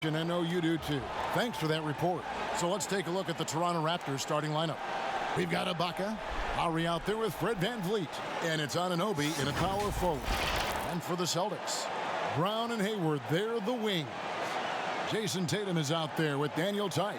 And I know you do too. Thanks for that report. So let's take a look at the Toronto Raptors starting lineup. We've got Ibaka, Lowry out there with Fred VanVleet, and it's Anunoby in a power forward. And for the Celtics, Brown and Hayward, they're the wing. Jason Tatum is out there with Daniel Tice,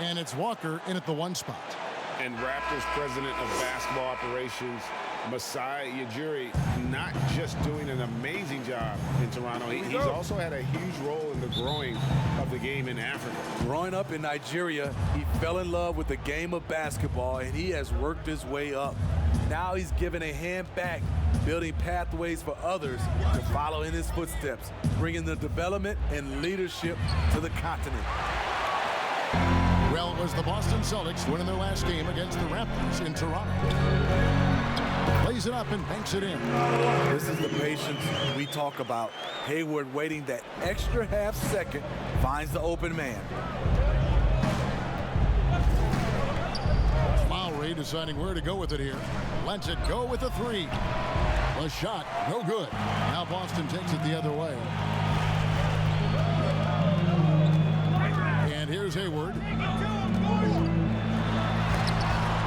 and it's Walker in at the 1 spot. And Raptors president of basketball operations, Masai Ujiri, not just doing an amazing job in Toronto, he's also had a huge role in the growing of the game in Africa. Growing up in Nigeria, he fell in love with the game of basketball, and he has worked his way up. Now he's given a hand back, building pathways for others to follow in his footsteps, bringing the development and leadership to the continent. Well, it was the Boston Celtics winning their last game against the Raptors in Toronto. Plays it up and banks it in. This is the patience we talk about. Hayward waiting that extra half second, finds the open man. Lowry deciding where to go with it here. Lets it go with a 3. The shot, no good. Now Boston takes it the other way. And here's Hayward.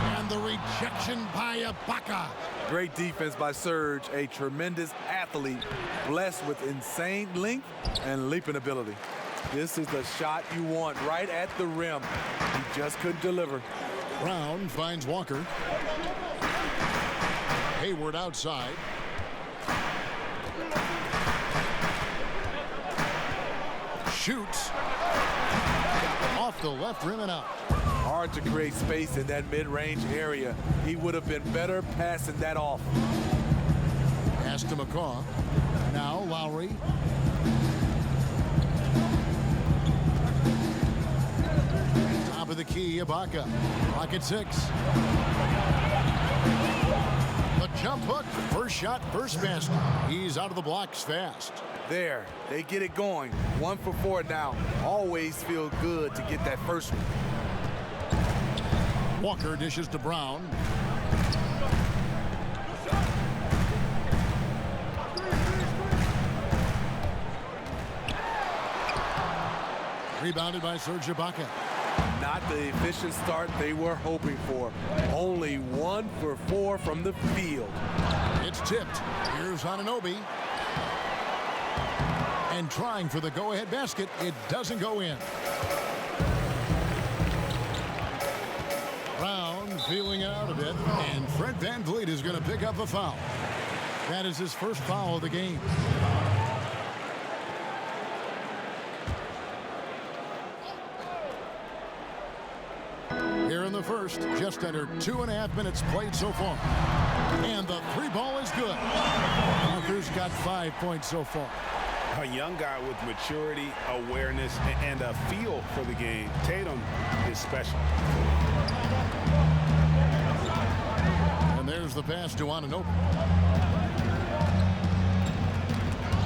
And the rejection by Ibaka. Great defense by Serge, a tremendous athlete, blessed with insane length and leaping ability. This is the shot you want right at the rim. He just couldn't deliver. Brown finds Walker. Hayward outside. Shoots. Off the left rim and out. Hard to create space in that mid-range area. He would have been better passing that off. Pass to McCaw. Now Lowry. Top of the key, Ibaka. Clock at 6. The jump hook. First shot, first basket. He's out of the blocks fast. There, they get it going. 1 for 4 now. Always feel good to get that first one. Walker dishes to Brown. Rebounded by Serge Ibaka. Not the efficient start they were hoping for. Only 1 for 4 from the field. It's tipped. Here's Anunoby. And trying for the go-ahead basket. It doesn't go in. Brown feeling out a bit. And Fred VanVleet is going to pick up a foul. That is his first foul of the game. Here in the first, just under 2.5 minutes played so far. And the 3 ball is good. Walker's got 5 points so far. A young guy with maturity, awareness, and a feel for the game. Tatum is special. And there's the pass to Anunoby.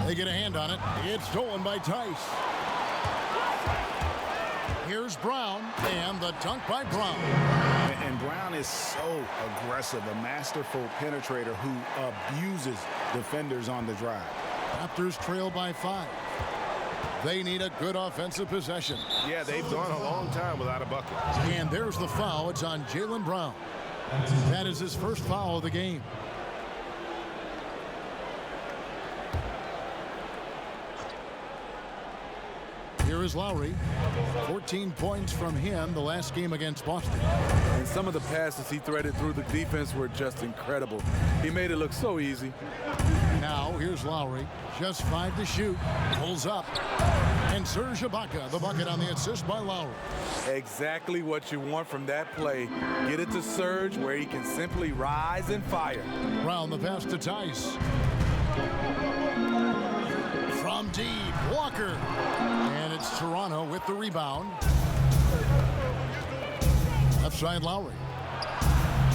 They get a hand on it. It's stolen by Tice. Here's Brown, and the dunk by Brown. And Brown is so aggressive, a masterful penetrator who abuses defenders on the drive. Raptors trail by 5. They need a good offensive possession. Yeah, they've gone a long time without a bucket. And there's the foul. It's on Jaylen Brown. That is his first foul of the game. Here is Lowry. 14 points from him the last game against Boston. And some of the passes he threaded through the defense were just incredible. He made it look so easy. Now here's Lowry. Just 5 to shoot. Pulls up. And Serge Ibaka, the bucket on the assist by Lowry. Exactly what you want from that play. Get it to Serge where he can simply rise and fire. Brown the pass to Tice. From deep, Walker. And it's Toronto with the rebound. Left side Lowry.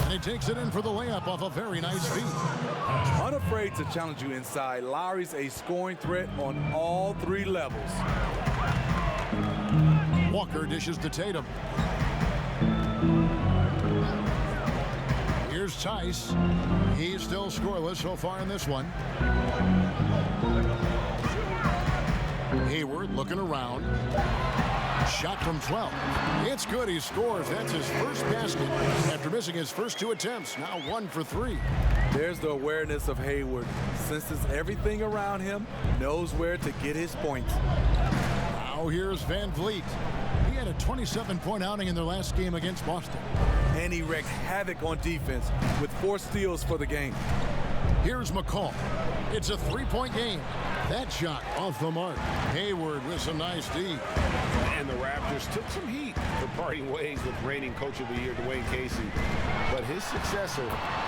And he takes it in for the layup off a very nice feed. Unafraid to challenge you inside, Lowry's a scoring threat on all 3 levels. Walker dishes to Tatum. Here's Tice. He's still scoreless so far in this one. Hayward looking around. Shot from 12. It's good. He scores. That's his first basket after missing his first 2 attempts. Now 1 for 3. There's the awareness of Hayward. Senses everything around him, knows where to get his points. Now here's Van Vliet. He had a 27-point outing in their last game against Boston. And he wreaked havoc on defense with 4 steals for the game. Here's McCall. It's a 3-point game. That shot off the mark. Hayward with some nice D. And the Raptors took some heat for parting ways with reigning Coach of the Year, Dwayne Casey. But his successor,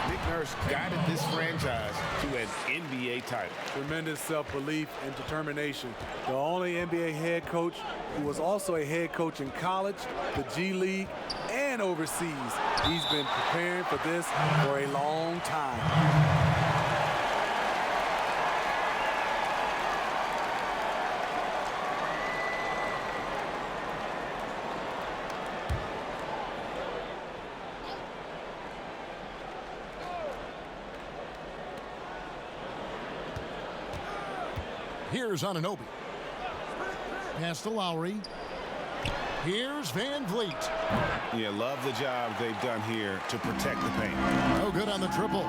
Nick Nurse, guided this franchise to an NBA title. Tremendous self-belief and determination. The only NBA head coach who was also a head coach in college, the G League, and overseas. He's been preparing for this for a long time. Here's Anunoby. Pass to Lowry. Here's Van Vliet. Yeah, love the job they've done here to protect the paint. No good on the triple.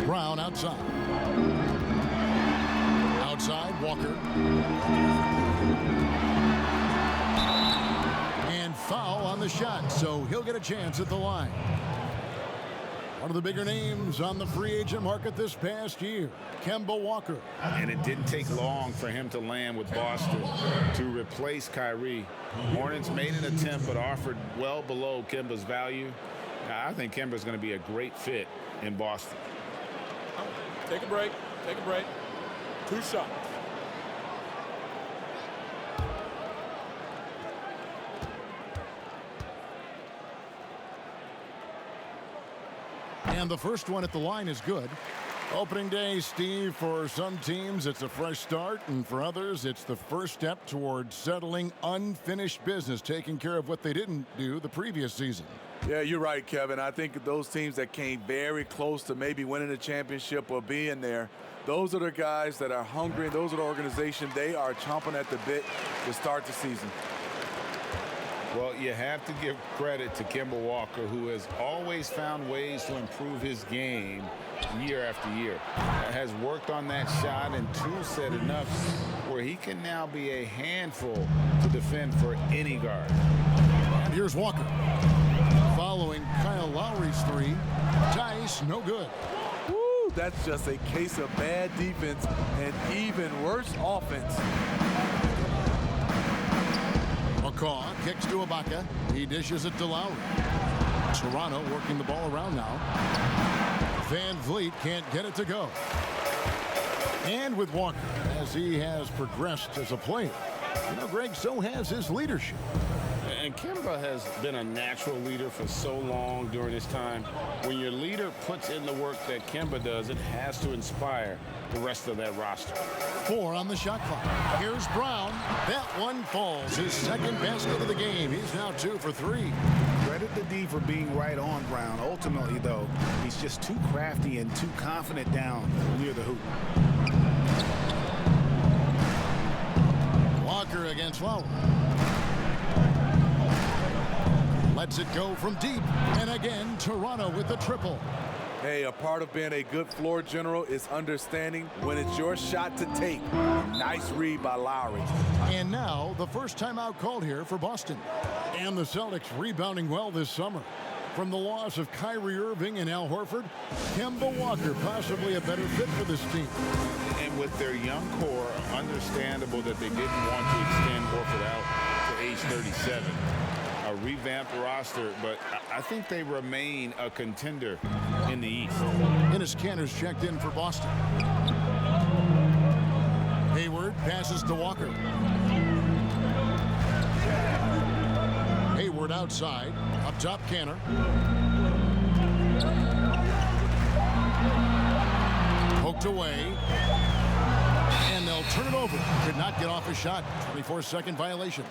Brown outside. Outside, Walker. And foul on the shot, so he'll get a chance at the line. One of the bigger names on the free agent market this past year, Kemba Walker. And it didn't take long for him to land with Boston to replace Kyrie. Hornets made an attempt but offered well below Kemba's value. Now, I think Kemba's going to be a great fit in Boston. Take a break. Take a break. 2 shots. And the first one at the line is good. Opening day, Steve, for some teams, it's a fresh start, and for others, it's the first step towards settling unfinished business, taking care of what they didn't do the previous season. Yeah, you're right, Kevin. I think those teams that came very close to maybe winning a championship or being there, those are the guys that are hungry. Those are the organizations. They are chomping at the bit to start the season. Well, you have to give credit to Kemba Walker, who has always found ways to improve his game year after year. Has worked on that shot and tool set enough where he can now be a handful to defend for any guard. And here's Walker. Following Kyle Lowry's 3. Tice, no good. Woo, that's just a case of bad defense and even worse offense. McCaw kicks to Ibaka. He dishes it to Lowry. Toronto working the ball around now. Van Vliet can't get it to go. And with Walker, as he has progressed as a player, you know, Greg, so has his leadership. And Kemba has been a natural leader for so long during his time. When your leader puts in the work that Kemba does, it has to inspire the rest of that roster. 4 on the shot clock. Here's Brown. That one falls. His second basket of the game. He's now 2 for 3. Credit the D for being right on Brown. Ultimately, though, he's just too crafty and too confident down near the hoop. Walker against Lowry. Lets it go from deep. And again, Toronto with the triple. Hey, a part of being a good floor general is understanding when it's your shot to take. Nice read by Lowry. And now, the first timeout called here for Boston. And the Celtics rebounding well this summer. From the loss of Kyrie Irving and Al Horford, Kemba Walker possibly a better fit for this team. And with their young core, understandable that they didn't want to extend Horford out to age 37. A revamped roster, but I think they remain a contender in the East. Enes Kanter's checked in for Boston. Hayward passes to Walker. Hayward outside. Up top, Kanter. Poked away. And they'll turn it over. Could not get off a shot. 24-second violation.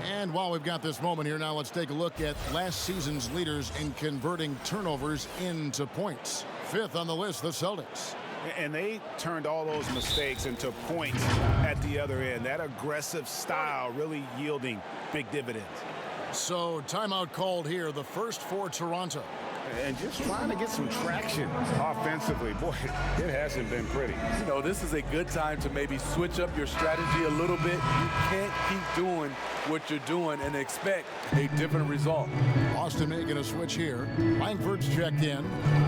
And while we've got this moment here now, let's take a look at last season's leaders in converting turnovers into points. 5th on the list, the Celtics. And they turned all those mistakes into points at the other end. That aggressive style really yielding big dividends. So timeout called here, the first for Toronto. And just trying to get some traction offensively. Boy, it hasn't been pretty. You know, this is a good time to maybe switch up your strategy a little bit. You can't keep doing what you're doing and expect a different result. Boston making a switch here. Langford's checked in.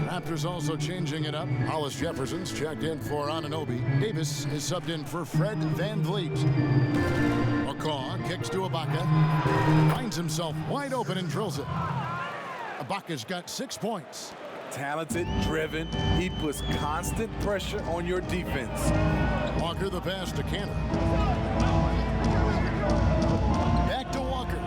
Raptors also changing it up. Hollis Jefferson's checked in for Anunoby. Davis is subbed in for Fred VanVleet. McCaw kicks to Ibaka. Finds himself wide open and drills it. Ibaka's got 6 points. Talented, driven. He puts constant pressure on your defense. Walker the pass to Canner. Back to Walker.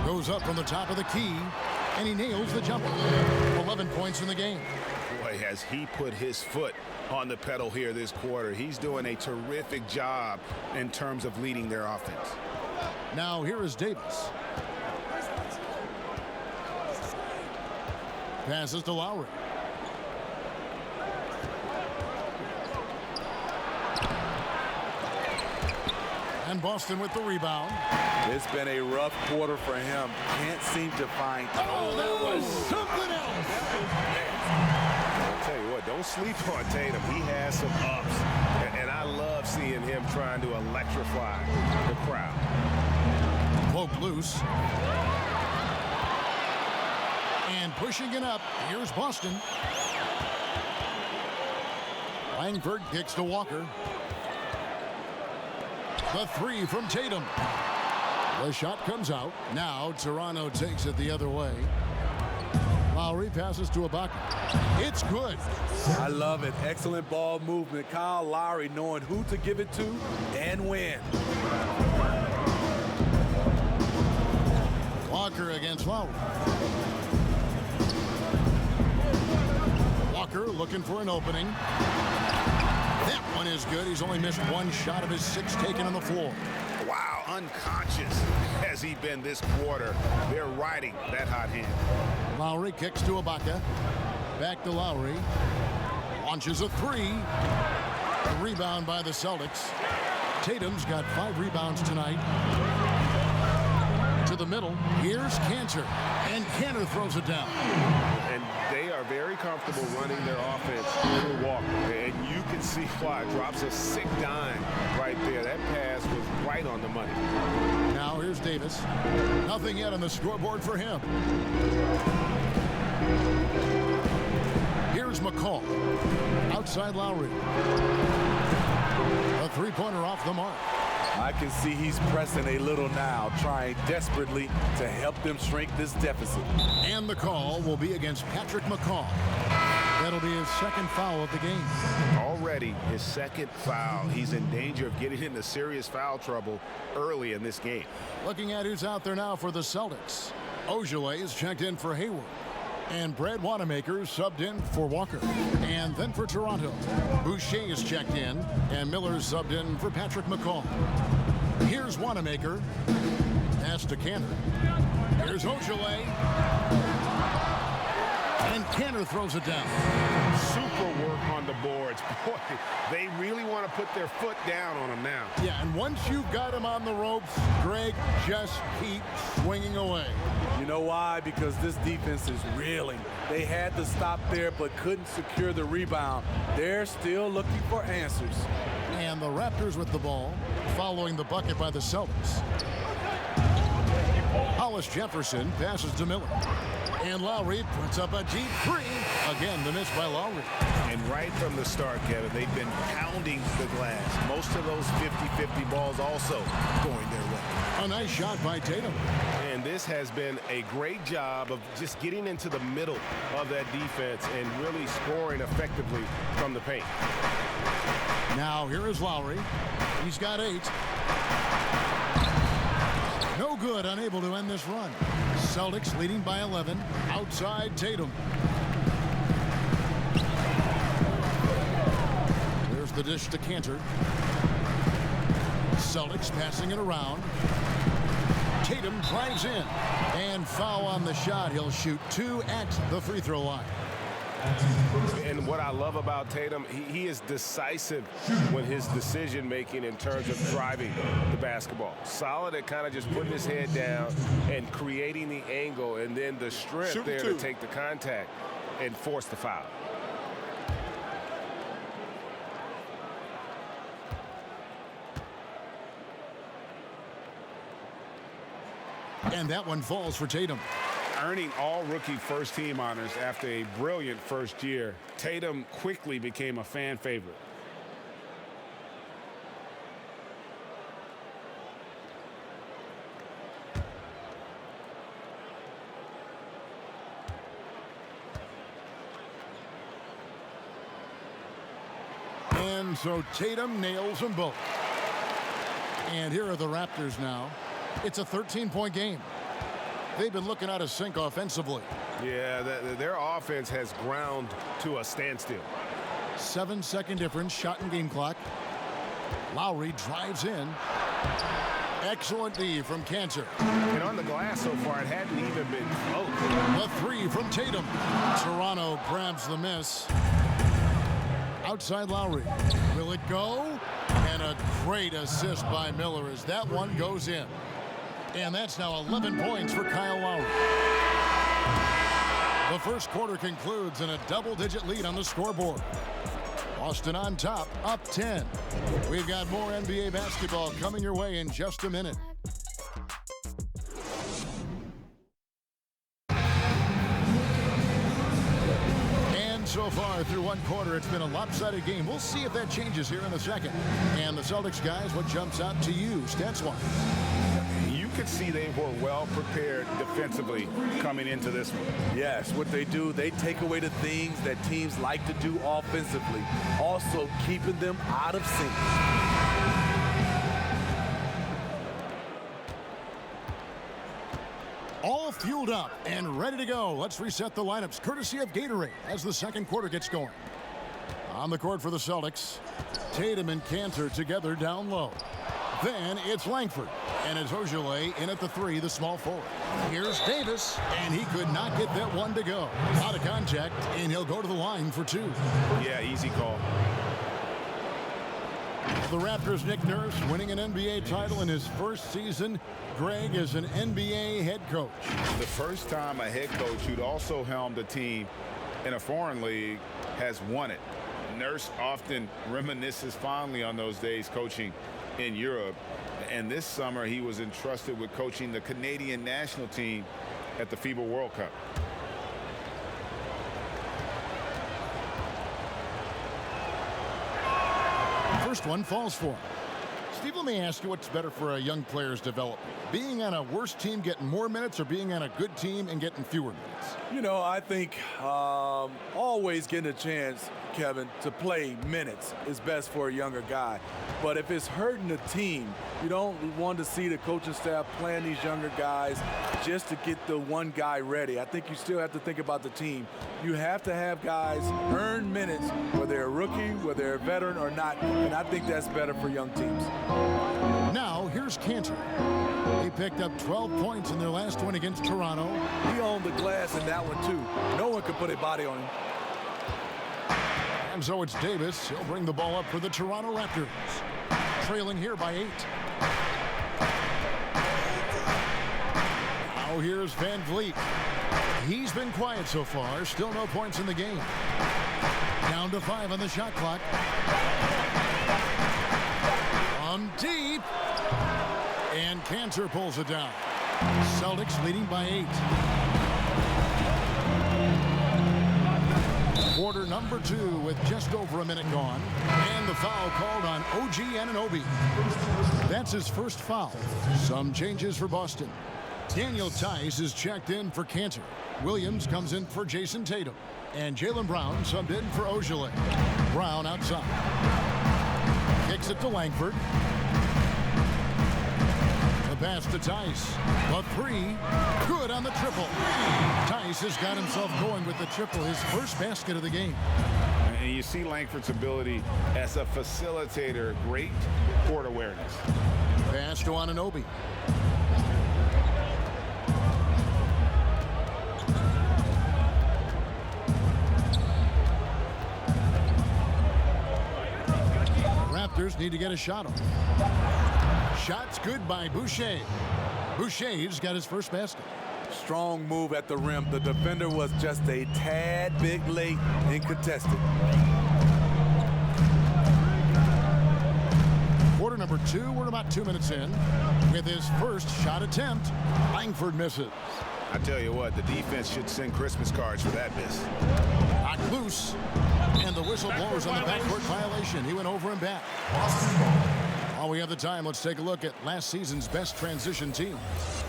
Goes up from the top of the key, and he nails the jumper. 11 points in the game. Boy, has he put his foot on the pedal here this quarter. He's doing a terrific job in terms of leading their offense. Now here is Davis. Passes to Lowry. And Boston with the rebound. It's been a rough quarter for him. Can't seem to find. Oh, that was something else. I'll tell you what, don't sleep on Tatum. He has some ups. And I love seeing him trying to electrify the crowd. Poke loose. And pushing it up. Here's Boston. Langford kicks to Walker. The three from Tatum. The shot comes out. Now Toronto takes it the other way. Lowry passes to Ibaka. It's good. I love it. Excellent ball movement. Kyle Lowry knowing who to give it to and when. Walker against Lowry. Walker looking for an opening. That one is good. He's only missed one shot of his 6 taken on the floor. Wow, unconscious has he been this quarter. They're riding that hot hand. Lowry kicks to Ibaka. Back to Lowry. Launches a 3. A rebound by the Celtics. Tatum's got 5 rebounds tonight. To the middle. Here's Cantor. And Cantor throws it down. And they are very comfortable running their offense through Walker. And you can see why. Drops a sick dime right there. That pass was right on the money. Now here's Davis. Nothing yet on the scoreboard for him. Here's McCall. Outside Lowry. A 3-pointer off the mark. I can see he's pressing a little now, trying desperately to help them shrink this deficit. And the call will be against Patrick McCaw. That'll be his 2nd foul of the game. Already his 2nd foul. He's in danger of getting into serious foul trouble early in this game. Looking at who's out there now for the Celtics. Ojale is checked in for Hayward. And Brad Wanamaker subbed in for Walker. And then for Toronto, Boucher is checked in. And Miller subbed in for Patrick McCaw. Here's Wanamaker. Pass to Cantor. Here's Ojale. And Cantor throws it down. Super work on the boards. Boy, they really want to put their foot down on him now. Yeah, and once you've got him on the ropes, Greg, just keep swinging away. You know why? Because this defense is reeling. They had to stop there but couldn't secure the rebound. They're still looking for answers. And the Raptors with the ball, following the bucket by the Celtics. Hollis Jefferson passes to Miller. And Lowry puts up a deep 3. Again, the miss by Lowry. And right from the start, Kevin, they've been pounding the glass. Most of those 50-50 balls also going their way. A nice shot by Tatum. And this has been a great job of just getting into the middle of that defense and really scoring effectively from the paint. Now here is Lowry. He's got 8. No good, unable to end this run. Celtics leading by 11. Outside Tatum. There's the dish to Cantor. Celtics passing it around. Tatum drives in. And foul on the shot. He'll shoot 2 at the free throw line. And what I love about Tatum, he is decisive when his decision making in terms of driving the basketball. Solid at kind of just putting his head down and creating the angle, and then the strength Shoot there two. to take the contact and force the foul. And that one falls for Tatum. Earning all rookie first team honors after a brilliant first year, Tatum quickly became a fan favorite. And so Tatum nails them both. And here are the Raptors now. It's a 13-point game. They've been looking out of sync offensively. Yeah, their offense has ground to a standstill. 7-second difference, shot and game clock. Lowry drives in. Excellent D from Cantor. And on the glass so far, it hadn't even been close. The three from Tatum. Toronto grabs the miss. Outside Lowry. Will it go? And a great assist by Miller as that one goes in. And that's now 11 points for Kyle Lowry. The first quarter concludes in a double-digit lead on the scoreboard. Boston on top, up 10. We've got more NBA basketball coming your way in just a minute. And so far through one quarter, it's been a lopsided game. We'll see if that changes here in a second. And the Celtics guys, what jumps out to you, stats-wise? You could see they were well prepared defensively coming into this one. Yes, what they do, they take away the things that teams like to do offensively, also keeping them out of sync. All fueled up and ready to go. Let's reset the lineups courtesy of Gatorade as the second quarter gets going. On the court for the Celtics, Tatum and Cantor together down low. Then it's Langford, and it's Ojale in at the three, the small forward. Here's Davis, and he could not get that one to go. Out of contact, and he'll go to the line for two. Yeah, easy call. The Raptors' Nick Nurse winning an NBA title in his first season. Greg is an NBA head coach. The first time a head coach who'd also helmed a team in a foreign league has won it. Nurse often reminisces fondly on those days coaching in Europe, and this summer he was entrusted with coaching the Canadian national team at the FIBA World Cup. First one falls for him. Steve, let me ask you, what's better for a young player's development? Being on a worse team getting more minutes, or being on a good team and getting fewer minutes? You know, I think always getting a chance, Kevin, to play minutes is best for a younger guy. But if it's hurting the team, you don't want to see the coaching staff playing these younger guys just to get the one guy ready. I think you still have to think about the team. You have to have guys earn minutes, whether they're a rookie, whether they're a veteran or not, and I think that's better for young teams. Now, here's Cantor. He picked up 12 points in their last one against Toronto. He owned the glass in that one, too. No one could put a body on him. And so it's Davis. He'll bring the ball up for the Toronto Raptors. Trailing here by 8. Now here's Van Vliet. He's been quiet so far. Still no points in the game. Down to 5 on the shot clock. From deep. And Cantor pulls it down. Celtics leading by 8. Quarter number 2 with just over a minute gone. And the foul called on OG Anunoby. That's his first foul. Some changes for Boston. Daniel Tice is checked in for Cantor. Williams comes in for Jason Tatum. And Jaylen Brown subbed in for Ojale. Brown outside. Kicks it to Langford. The pass to Tice. A three. Good on the triple. Tice has got himself going with the triple, his first basket of the game. And you see Langford's ability as a facilitator, great court awareness. Pass to Anunoby. Raptors need to get a shot off. Shot's good by Boucher. Boucher's got his first basket. Strong move at the rim. The defender was just a tad bit late and contested. Quarter number 2, we're about 2 minutes in. With his first shot attempt, Langford misses. I tell you what, the defense should send Christmas cards for that miss. Knocked loose. And the whistle blows on the backcourt violation. He went over and back. While we have the time, let's take a look at last season's best transition team.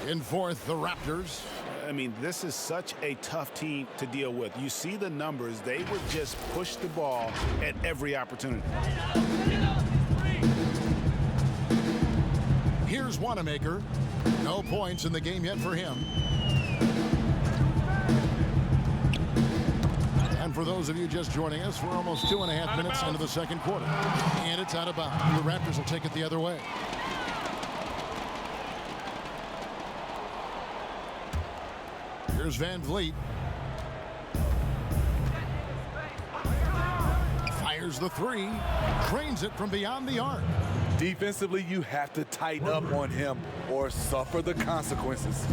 In fourth, the Raptors. I mean, this is such a tough team to deal with. You see the numbers. They would just push the ball at every opportunity. Here's Wanamaker. No points in the game yet for him. And for those of you just joining us, we're almost 2.5 minutes into the second quarter. And it's out of bounds. The Raptors will take it the other way. Here's Van Vliet. Fires the three. Trains it from beyond the arc. Defensively, you have to tighten up on him or suffer the consequences.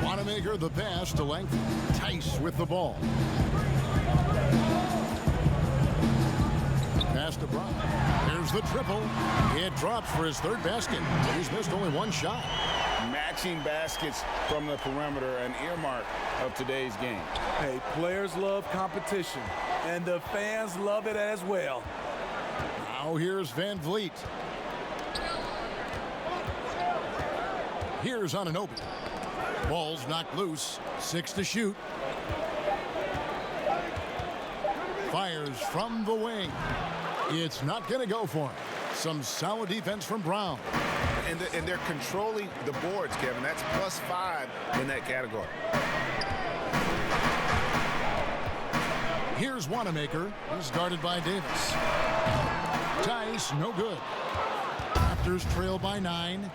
Wanamaker the pass to Langford. Tice with the ball. Pass to Brown. Here's the triple. It drops for his third basket. He's missed only one shot. Matching baskets from the perimeter, an earmark of today's game. Hey, players love competition, and the fans love it as well. Now here's Van Vliet. Here's Anunoby. Ball's knocked loose. 6 to shoot. Fires from the wing. It's not going to go for him. Some solid defense from Brown. And they're controlling the boards, Kevin. That's +5 in that category. Here's Wanamaker. He's guarded by Davis. Tice, no good. Raptors trail by 9.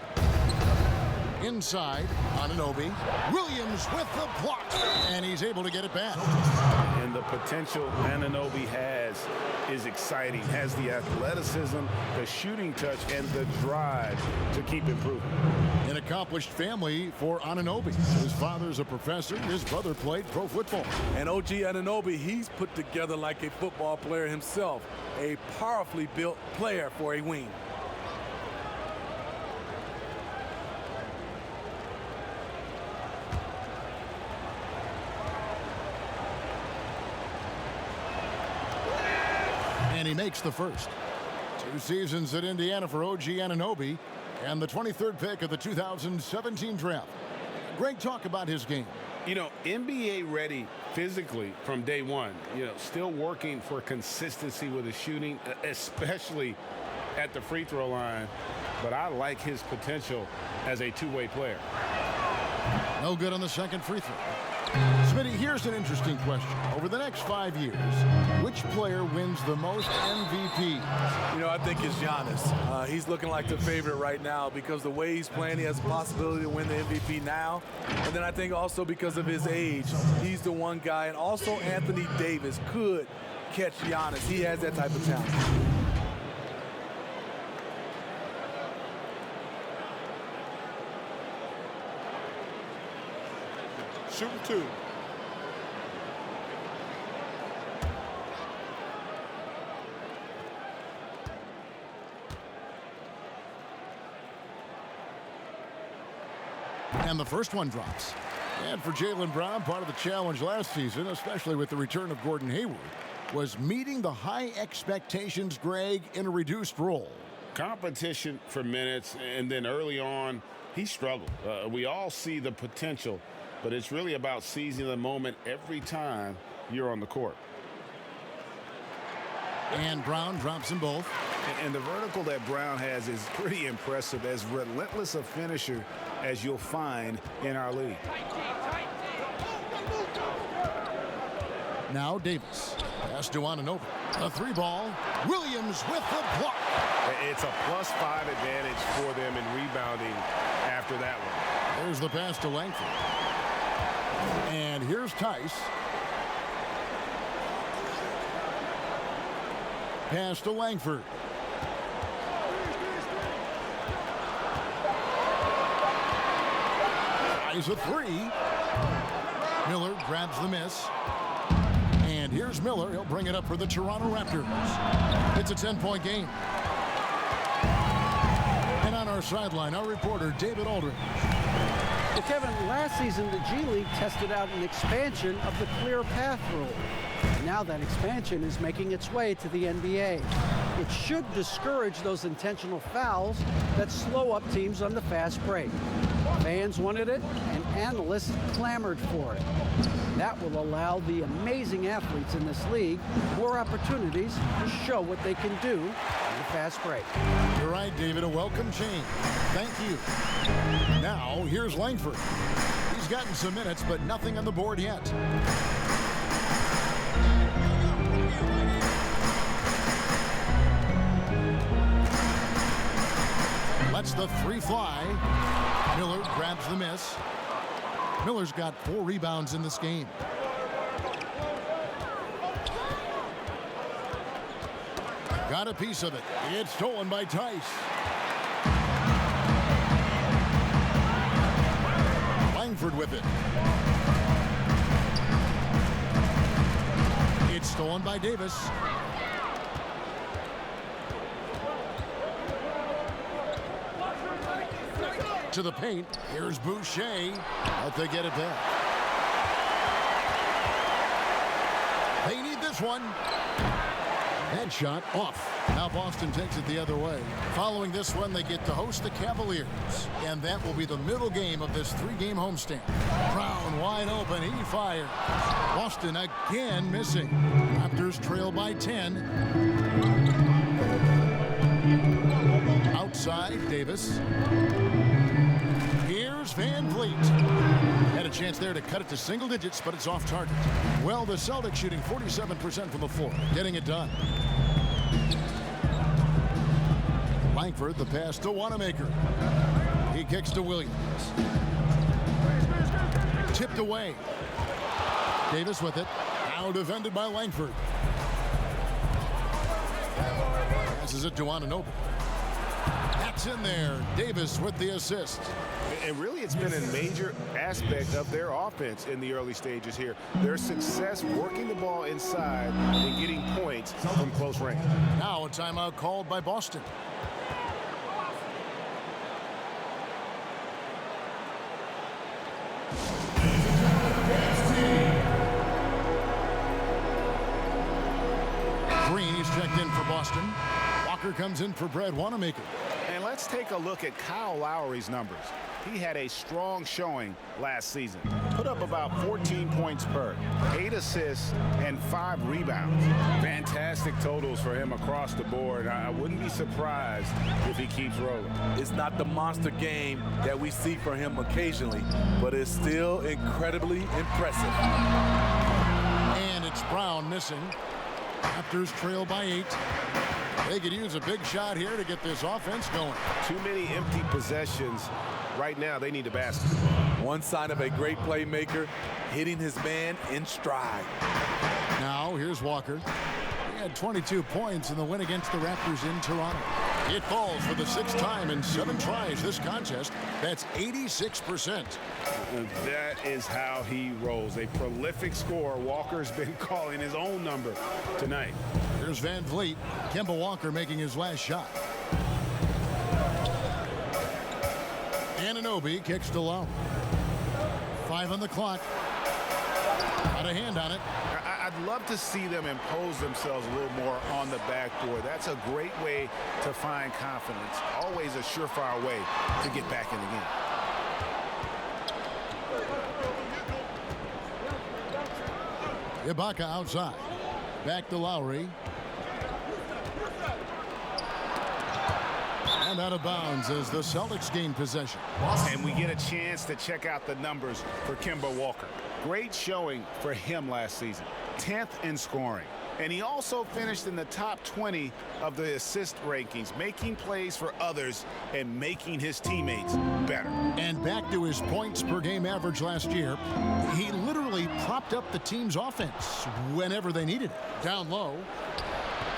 Inside, Anunoby. Williams with the block. And he's able to get it back. And the potential Anunoby has is exciting. Has the athleticism, the shooting touch, and the drive to keep improving. An accomplished family for Anunoby. His father's a professor. His brother played pro football. And OG Anunoby, he's put together like a football player himself. A powerfully built player for a wing. And he makes the first. 2 seasons at Indiana for OG Anunoby and the 23rd pick of the 2017 draft. Great talk about his game. You know, NBA ready physically from day one. You know, still working for consistency with his shooting, especially at the free throw line. But I like his potential as a two-way player. No good on the second free throw. Smitty, here's an interesting question. Over the next 5 years, which player wins the most MVPs? You know, I think it's Giannis. He's looking like the favorite right now because the way he's playing, he has a possibility to win the MVP now. And then I think also because of his age, he's the one guy. And also Anthony Davis could catch Giannis. He has that type of talent. Shooting 2. And the first one drops. And for Jaylen Brown, part of the challenge last season, especially with the return of Gordon Hayward, was meeting the high expectations, Greg, in a reduced role. Competition for minutes, and then early on, he struggled. We all see the potential, but it's really about seizing the moment every time you're on the court. And Brown drops them both. And the vertical that Brown has is pretty impressive, as relentless a finisher as you'll find in our league. Now Davis. Pass to Anunoby. A 3-ball. Williams with the block. It's a +5 advantage for them in rebounding after that one. There's the pass to Langford. And here's Tice. Pass to Langford. Tries a three. Miller grabs the miss. And here's Miller. He'll bring it up for the Toronto Raptors. It's a 10-point game. And on our sideline, our reporter, David Aldridge. Well, Kevin, last season, the G League tested out an expansion of the clear path rule. Now that expansion is making its way to the NBA. It should discourage those intentional fouls that slow up teams on the fast break. Fans wanted it, and analysts clamored for it. That will allow the amazing athletes in this league more opportunities to show what they can do in the fast break. You're right, David. A welcome change. Thank you. Now, here's Langford. He's gotten some minutes, but nothing on the board yet. Lets the three fly. Miller grabs the miss. Miller's got 4 rebounds in this game. Got a piece of it. It's stolen by Tice. Langford with it. It's stolen by Davis. To the paint. Here's Boucher. But they get it back. They need this one. That shot off. Now Boston takes it the other way. Following this one, they get to host the Cavaliers. And that will be the middle game of this 3-game homestand. Brown wide open. He fires. Boston again missing. Raptors trail by 10. Outside, Davis. Here's Van Vliet. Had a chance there to cut it to single digits, but it's off target. Well, the Celtics shooting 47% from the floor, getting it done. Langford, the pass to Wanamaker. He kicks to Williams. Tipped away. Davis with it. Now defended by Langford. Passes it to Anunoby. That's in there. Davis with the assist. And really, it's been a major aspect of their offense in the early stages here. Their success working the ball inside and getting points from close range. Now a timeout called by Boston. Green is checked in for Boston. Walker comes in for Brad Wanamaker. And let's take a look at Kyle Lowry's numbers. He had a strong showing last season. Put up about 14 points per, 8 assists, and 5 rebounds. Fantastic totals for him across the board. I wouldn't be surprised if he keeps rolling. It's not the monster game that we see from him occasionally, but it's still incredibly impressive. And it's Brown missing. Raptors trail by 8. They could use a big shot here to get this offense going. Too many empty possessions. Right now, they need a basket. One sign of a great playmaker, hitting his man in stride. Now, here's Walker. He had 22 points in the win against the Raptors in Toronto. It falls for the 6th time in 7 tries this contest. That's 86%. That is how he rolls. A prolific scorer. Walker's been calling his own number tonight. Here's Van Vliet. Kemba Walker making his last shot. Anunoby kicks to Low. 5 on the clock. Got a hand on it. I'd love to see them impose themselves a little more on the backboard. That's a great way to find confidence. Always a surefire way to get back in the game. Ibaka outside. Back to Lowry. And out of bounds as the Celtics gain possession. And we get a chance to check out the numbers for Kemba Walker. Great showing for him last season. 10th in scoring. And he also finished in the top 20 of the assist rankings, making plays for others and making his teammates better. And back to his points per game average last year, he literally propped up the team's offense whenever they needed it. Down low.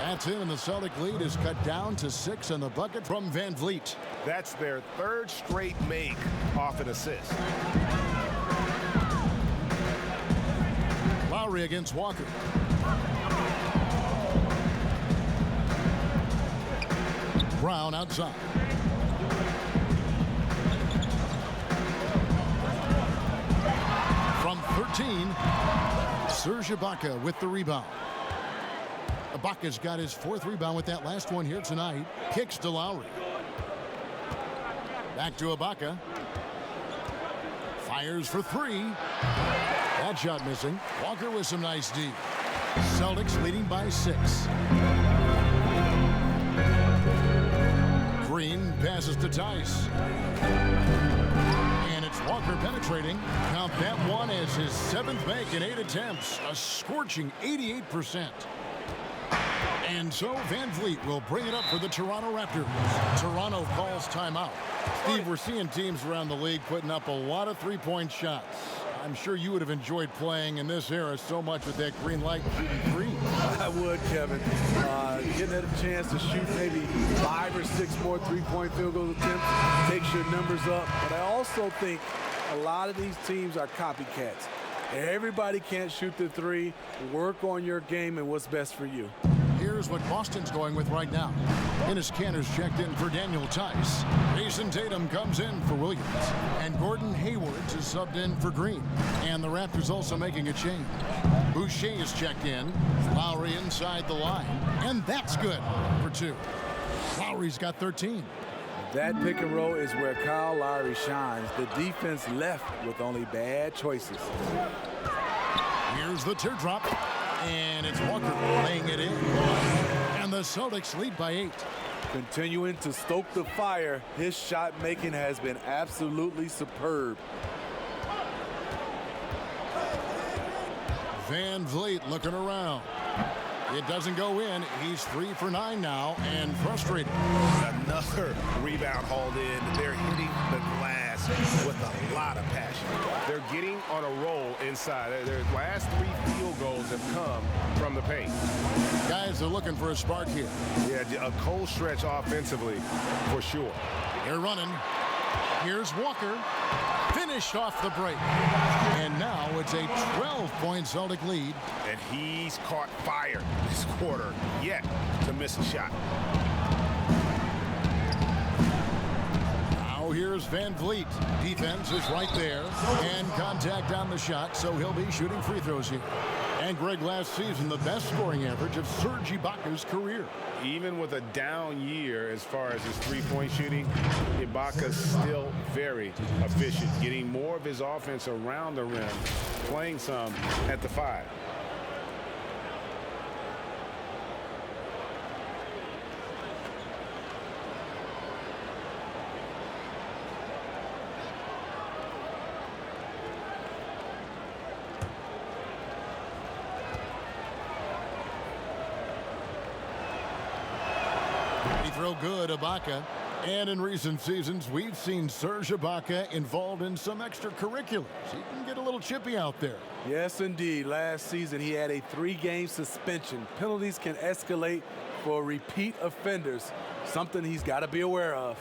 That's in, and the Celtic lead is cut down to 6 in the bucket from Van Vliet. That's their third straight make off an assist. Lowry against Walker. Brown outside. From 13, Serge Ibaka with the rebound. Ibaka's got his 4th rebound with that last one here tonight. Kicks to Lowry. Back to Ibaka. Fires for 3. That shot missing. Walker with some nice D. Celtics leading by 6. Green passes to Tice. And it's Walker penetrating. Count that one as his 7th make in 8 attempts. A scorching 88%. And so Van Vliet will bring it up for the Toronto Raptors. Toronto calls timeout. Steve, we're seeing teams around the league putting up a lot of three-point shots. I'm sure you would have enjoyed playing in this era so much with that green light shooting free. I would, Kevin. Getting a chance to shoot maybe 5 or 6 more three-point field goal attempts takes your numbers up. But I also think a lot of these teams are copycats. Everybody can't shoot the 3. Work on your game and what's best for you. Here's what Boston's going with right now. Enes Kanter's checked in for Daniel Tice. Jason Tatum comes in for Williams. And Gordon Hayward is subbed in for Green. And the Raptors also making a change. Boucher is checked in. Lowry inside the line. And that's good for 2. Lowry's got 13. That pick and roll is where Kyle Lowry shines. The defense left with only bad choices. Here's the teardrop. And it's Walker laying it in. And the Celtics lead by 8. Continuing to stoke the fire, his shot making has been absolutely superb. Van Vliet looking around. It doesn't go in. He's 3 for 9 now and frustrated. Another rebound hauled in. They're hitting the glass with a lot of passion. They're getting on a roll inside. Their last 3 field goals have come from the paint. Guys are looking for a spark here. Yeah, a cold stretch offensively for sure. They're running. Here's Walker. Finished off the break. And now it's a 12-point Celtic lead. And he's caught fire this quarter, yet to miss a shot. Now here's Van Vliet. Defense is right there. And contact on the shot, so he'll be shooting free throws here. And Greg, last season, the best scoring average of Serge Ibaka's career. Even with a down year as far as his three-point shooting, Ibaka's still very efficient, getting more of his offense around the rim, playing some at the 5. Throw good, Ibaka. And in recent seasons, we've seen Serge Ibaka involved in some extracurriculars. He can get a little chippy out there. Yes, indeed. Last season, he had a 3-game suspension. Penalties can escalate for repeat offenders, something he's got to be aware of.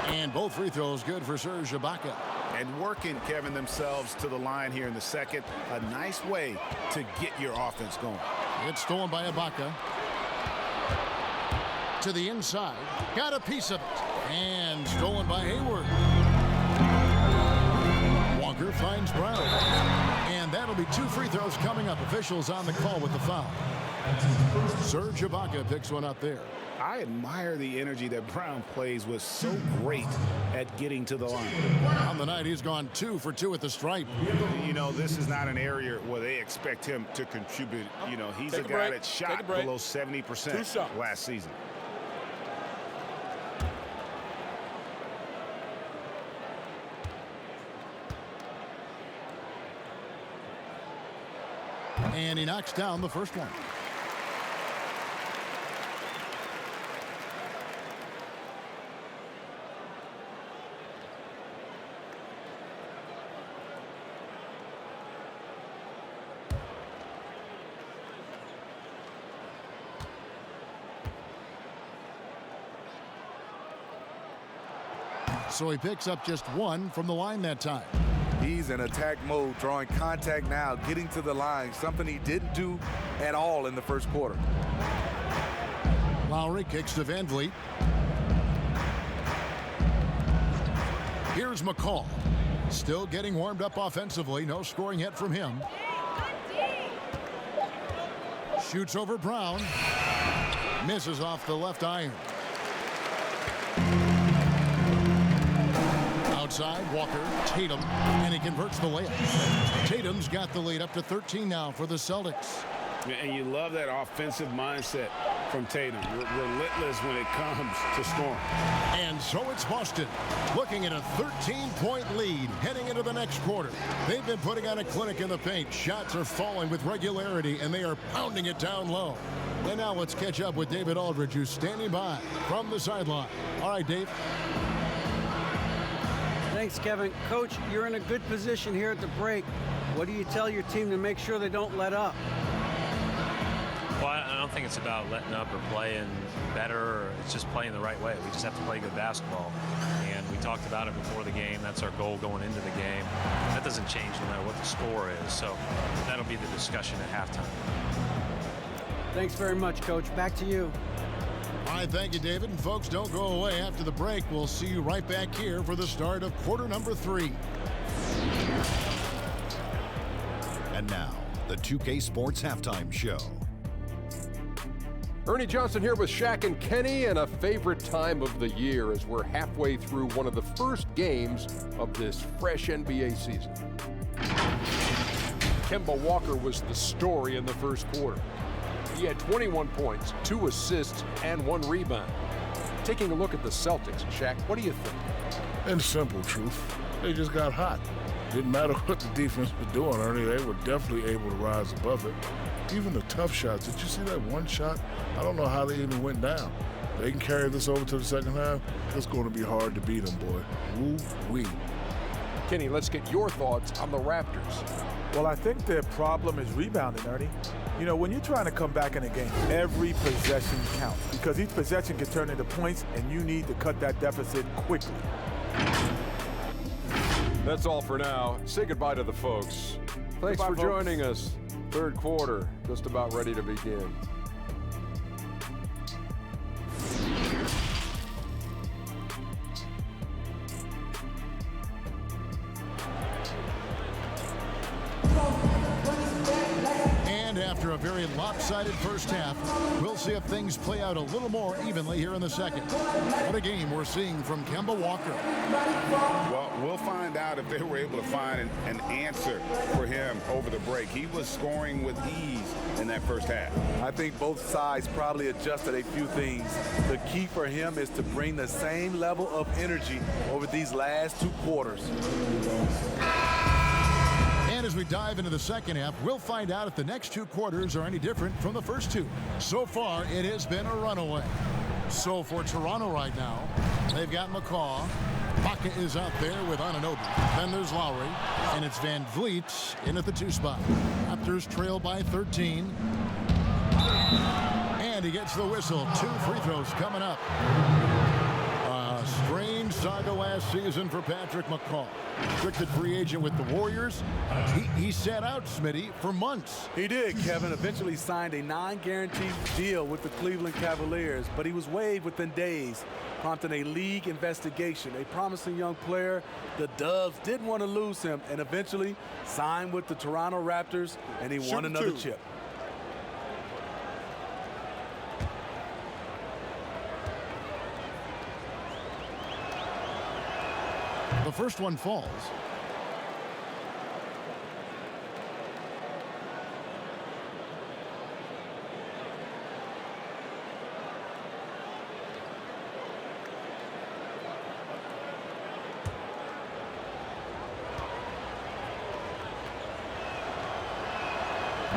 And both free throws good for Serge Ibaka. And working, Kevin, themselves to the line here in the second. A nice way to get your offense going. It's stolen by Ibaka. To the inside. Got a piece of it. And stolen by Hayward. Walker finds Brown. And that'll be 2 free throws coming up. Officials on the call with the foul. Serge Ibaka picks one up there. I admire the energy that Brown plays with, so great at getting to the line. On the night, he's gone 2 for 2 at the stripe. You know, this is not an area where they expect him to contribute. You know, he's a guy that shot below 70% last season. And he knocks down the first one. So he picks up just one from the line that time. He's in attack mode, drawing contact now, getting to the line, something he didn't do at all in the first quarter. Lowry kicks to Van Vliet. Here's McCall. Still getting warmed up offensively. No scoring yet from him. Shoots over Brown. Misses off the left iron. Outside, Walker, Tatum, and he converts the layup. Tatum's got the lead up to 13 now for the Celtics. And you love that offensive mindset from Tatum. Relentless when it comes to scoring. And so it's Boston looking at a 13-point lead heading into the next quarter. They've been putting on a clinic in the paint. Shots are falling with regularity, and they are pounding it down low. And now let's catch up with David Aldridge, who's standing by from the sideline. All right, Dave. Thanks, Kevin. Coach, you're in a good position here at the break. What do you tell your team to make sure they don't let up? Well, I don't think it's about letting up or playing better. It's just playing the right way. We just have to play good basketball. And we talked about it before the game. That's our goal going into the game. That doesn't change no matter what the score is. So that'll be the discussion at halftime. Thanks very much, Coach. Back to you. All right, thank you, David. And folks, don't go away after the break. We'll see you right back here for the start of quarter number 3. And now, the 2K Sports Halftime Show. Ernie Johnson here with Shaq and Kenny, and a favorite time of the year as we're halfway through one of the first games of this fresh NBA season. Kemba Walker was the story in the first quarter. He had 21 points, 2 assists, and 1 rebound. Taking a look at the Celtics, Shaq, what do you think? In simple truth, they just got hot. Didn't matter what the defense was doing, Ernie. They were definitely able to rise above it. Even the tough shots. Did you see that one shot? I don't know how they even went down. They can carry this over to the second half. It's going to be hard to beat them, boy. Woo-wee. Kenny, let's get your thoughts on the Raptors. Well, I think their problem is rebounding, Ernie. You know, when you're trying to come back in a game, every possession counts because each possession can turn into points, and you need to cut that deficit quickly. That's all for now. Say goodbye to the folks. Thanks for joining us. Third quarter, just about ready to begin. And after a very lopsided first half, we'll see if things play out a little more evenly here in the second. What a game we're seeing from Kemba Walker. Well, we'll find out if they were able to find an answer for him over the break. He was scoring with ease in that first half. I think both sides probably adjusted a few things. The key for him is to bring the same level of energy over these last 2 quarters. And as we dive into the second half, we'll find out if the next 2 quarters are any different from the first 2. So far, it has been a runaway. So for Toronto right now, they've got McCaw. Baca is out there with Anunoby. Then there's Lowry, and it's Van Vliet in at the 2 spot. Raptors trail by 13. And he gets the whistle. 2 free throws coming up. A strange saga last season for Patrick McCaw. Restricted free agent with the Warriors. He sat out, Smitty, for months. He did, Kevin. Eventually signed a non-guaranteed deal with the Cleveland Cavaliers, but he was waived within days, prompting a league investigation. A promising young player, the Dubs didn't want to lose him, and eventually signed with the Toronto Raptors, and he won another chip. The first one falls.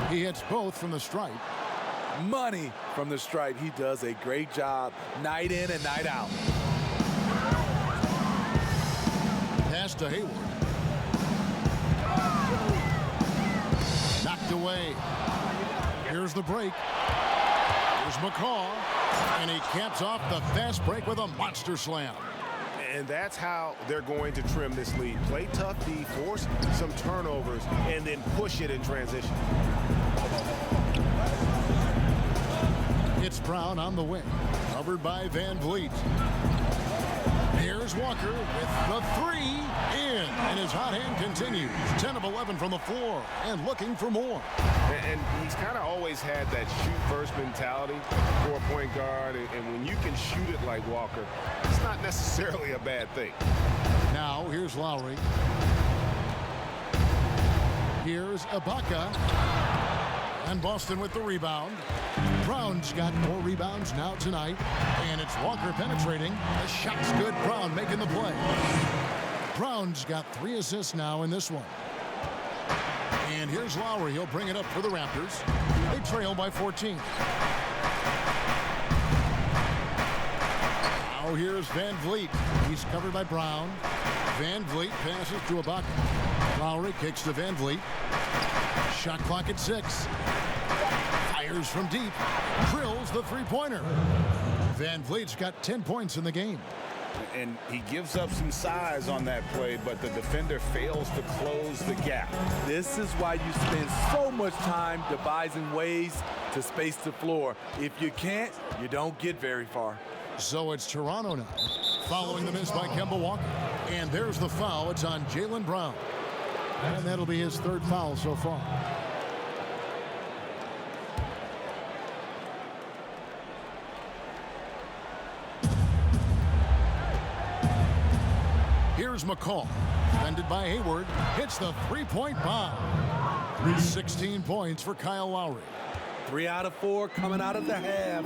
He hits both from the stripe. Money from the stripe. He does a great job night in and night out. Pass to Hayward. Knocked away. Here's the break. Here's McCaw. And he caps off the fast break with a monster slam. And that's how they're going to trim this lead. Play tough D, force some turnovers, and then push it in transition. It's Brown on the wing, covered by Van Vliet. Here's Walker with the three in, and his hot hand continues. 10 of 11 from the floor and looking for more. And he's kind of always had that shoot-first mentality for a point guard, and when you can shoot it like Walker, it's not necessarily a bad thing. Now, here's Lowry. Here's Ibaka. And Boston with the rebound. Brown's got 4 rebounds now tonight, and it's Walker penetrating. The shot's good. Brown making the play. Brown's got 3 assists now in this one. And here's Lowry. He'll bring it up for the Raptors. They trail by 14. Now here's Van Vliet. He's covered by Brown. Van Vliet passes to Ibaka. Lowry kicks to Van Vliet. Shot clock at 6. Fires from deep. Drills the three-pointer. Van Vliet's got 10 points in the game. And he gives up some size on that play, but the defender fails to close the gap. This is why you spend so much time devising ways to space the floor. If you can't, you don't get very far. So it's Toronto now, following the miss by Kemba Walker. And there's the foul. It's on Jaylen Brown. And that'll be his 3rd foul so far. Here's McCall, defended by Hayward, hits the three-point bomb. 16 points for Kyle Lowry. 3 out of 4 coming out of the half,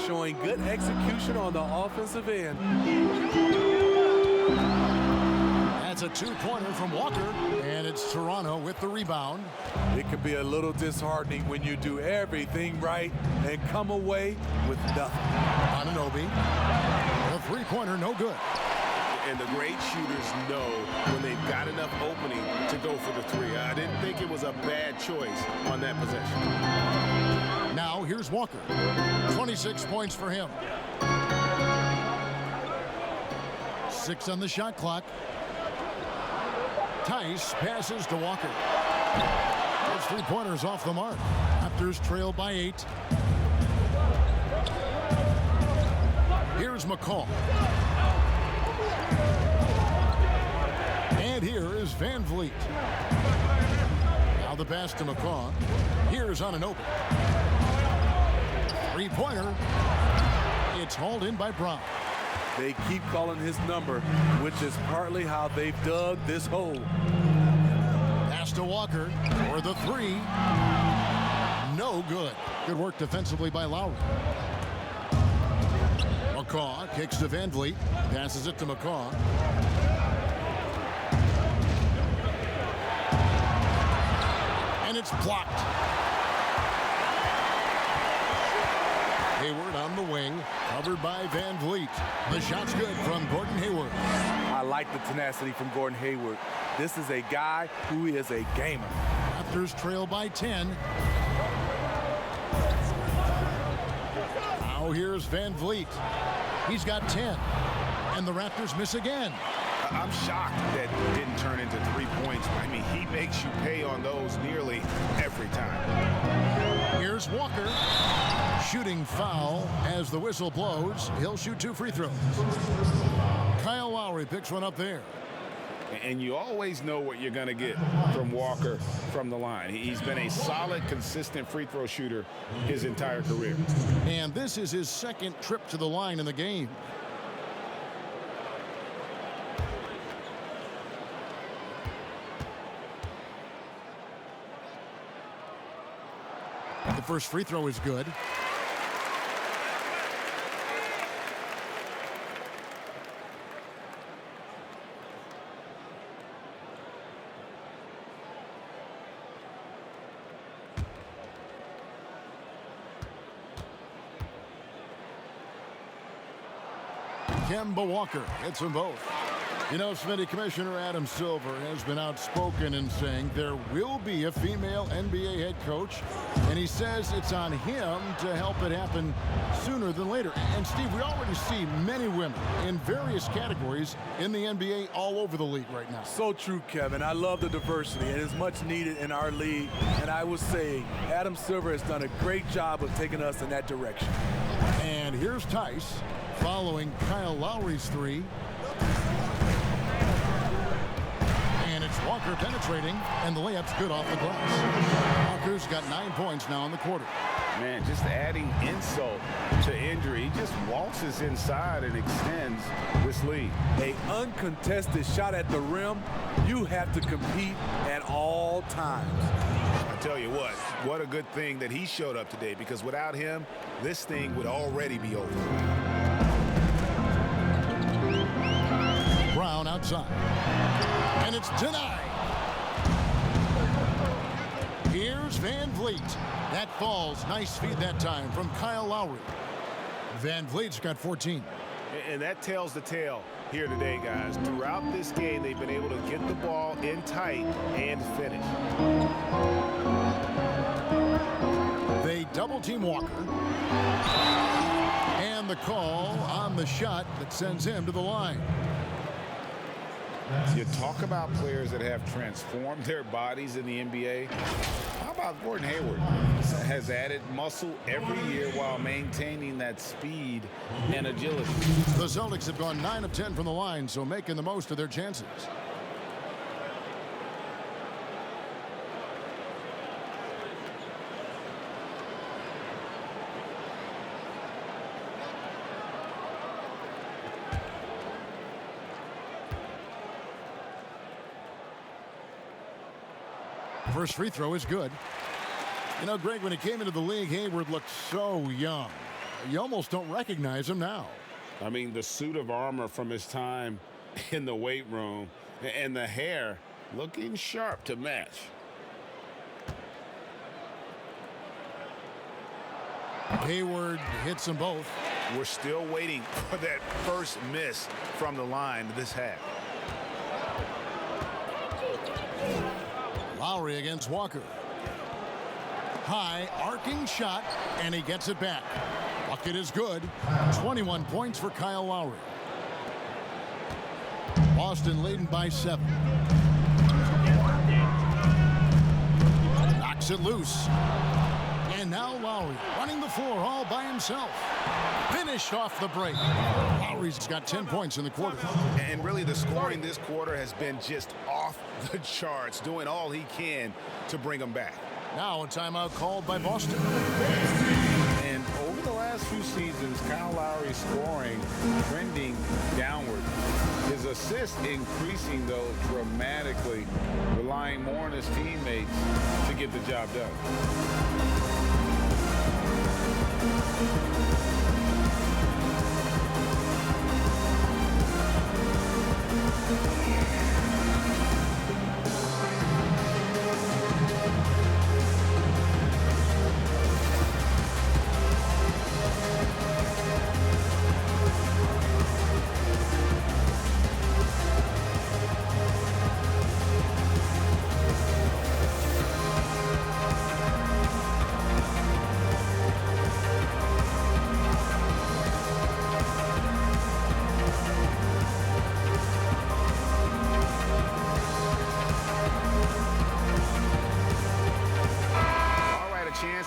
showing good execution on the offensive end. That's a 2-pointer from Walker, and it's Toronto with the rebound. It can be a little disheartening when you do everything right and come away with nothing. Anunoby, the three-pointer, no good. And the great shooters know when they've got enough opening to go for the 3. I didn't think it was a bad choice on that possession. Now here's Walker. 26 points for him. 6 on the shot clock. Tice passes to Walker. Those three-pointers off the mark. Raptors trail by 8. Here's McCall. And here is Van Vliet. Now the pass to McCaw. Here's Anunoby. Three-pointer. It's hauled in by Brown. They keep calling his number, which is partly how they've dug this hole. Pass to Walker for the 3. No good. Good work defensively by Lowry. McCaw kicks to Van Vliet. Passes it to McCaw. And it's blocked. Hayward on the wing, covered by Van Vliet. The shot's good from Gordon Hayward. I like the tenacity from Gordon Hayward. This is a guy who is a gamer. Raptors trail by 10. Now here's Van Vliet. He's got 10. And the Raptors miss again. I'm shocked that didn't turn into 3 points. I mean, he makes you pay on those nearly every time. Here's Walker. Shooting foul as the whistle blows. He'll shoot 2 free throws. Kyle Lowry picks one up there. And you always know what you're going to get from Walker from the line. He's been a solid, consistent free throw shooter his entire career. And this is his 2nd trip to the line in the game. The first free throw is good. Kemba Walker hits them both. You know, Smitty, Commissioner Adam Silver has been outspoken in saying there will be a female NBA head coach, and he says it's on him to help it happen sooner than later. And, Steve, we already see many women in various categories in the NBA all over the league right now. So true, Kevin. I love the diversity, and it's much needed in our league. And I would say Adam Silver has done a great job of taking us in that direction. And here's Tice following Kyle Lowry's three. And it's Walker penetrating, and the layup's good off the glass. Walker's got 9 points now in the quarter. Man, just adding insult to injury. He just waltzes inside and extends this lead. An uncontested shot at the rim, you have to compete at all times. I tell you what a good thing that he showed up today, because without him, this thing would already be over. Brown outside. And it's denied. Here's Van Vliet. That falls. Nice feed that time from Kyle Lowry. Van Vliet's got 14. And that tells the tale here today, guys. Throughout this game, they've been able to get the ball in tight and finish. They double-team Walker. And the call on the shot that sends him to the line. You talk about players that have transformed their bodies in the NBA. How about Gordon Hayward? Has added muscle every year while maintaining that speed and agility. The Celtics have gone 9 of 10 from the line, so making the most of their chances. First free throw is good. You know, Greg, when he came into the league, Hayward looked so young. You almost don't recognize him now. I mean, the suit of armor from his time in the weight room and the hair looking sharp to match. Hayward hits them both. We're still waiting for that first miss from the line this half. Lowry against Walker. High arcing shot, and he gets it back. Bucket is good. 21 points for Kyle Lowry. Boston leading by 7. Knocks it loose. And now Lowry running the floor all by himself. Finished off the break. Lowry's got 10 points in the quarter. And really the scoring this quarter has been just off the charts, doing all he can to bring them back. Now a timeout called by Boston. And over the last few seasons, Kyle Lowry's scoring trending downward. His assists increasing, though, dramatically, relying more on his teammates to get the job done.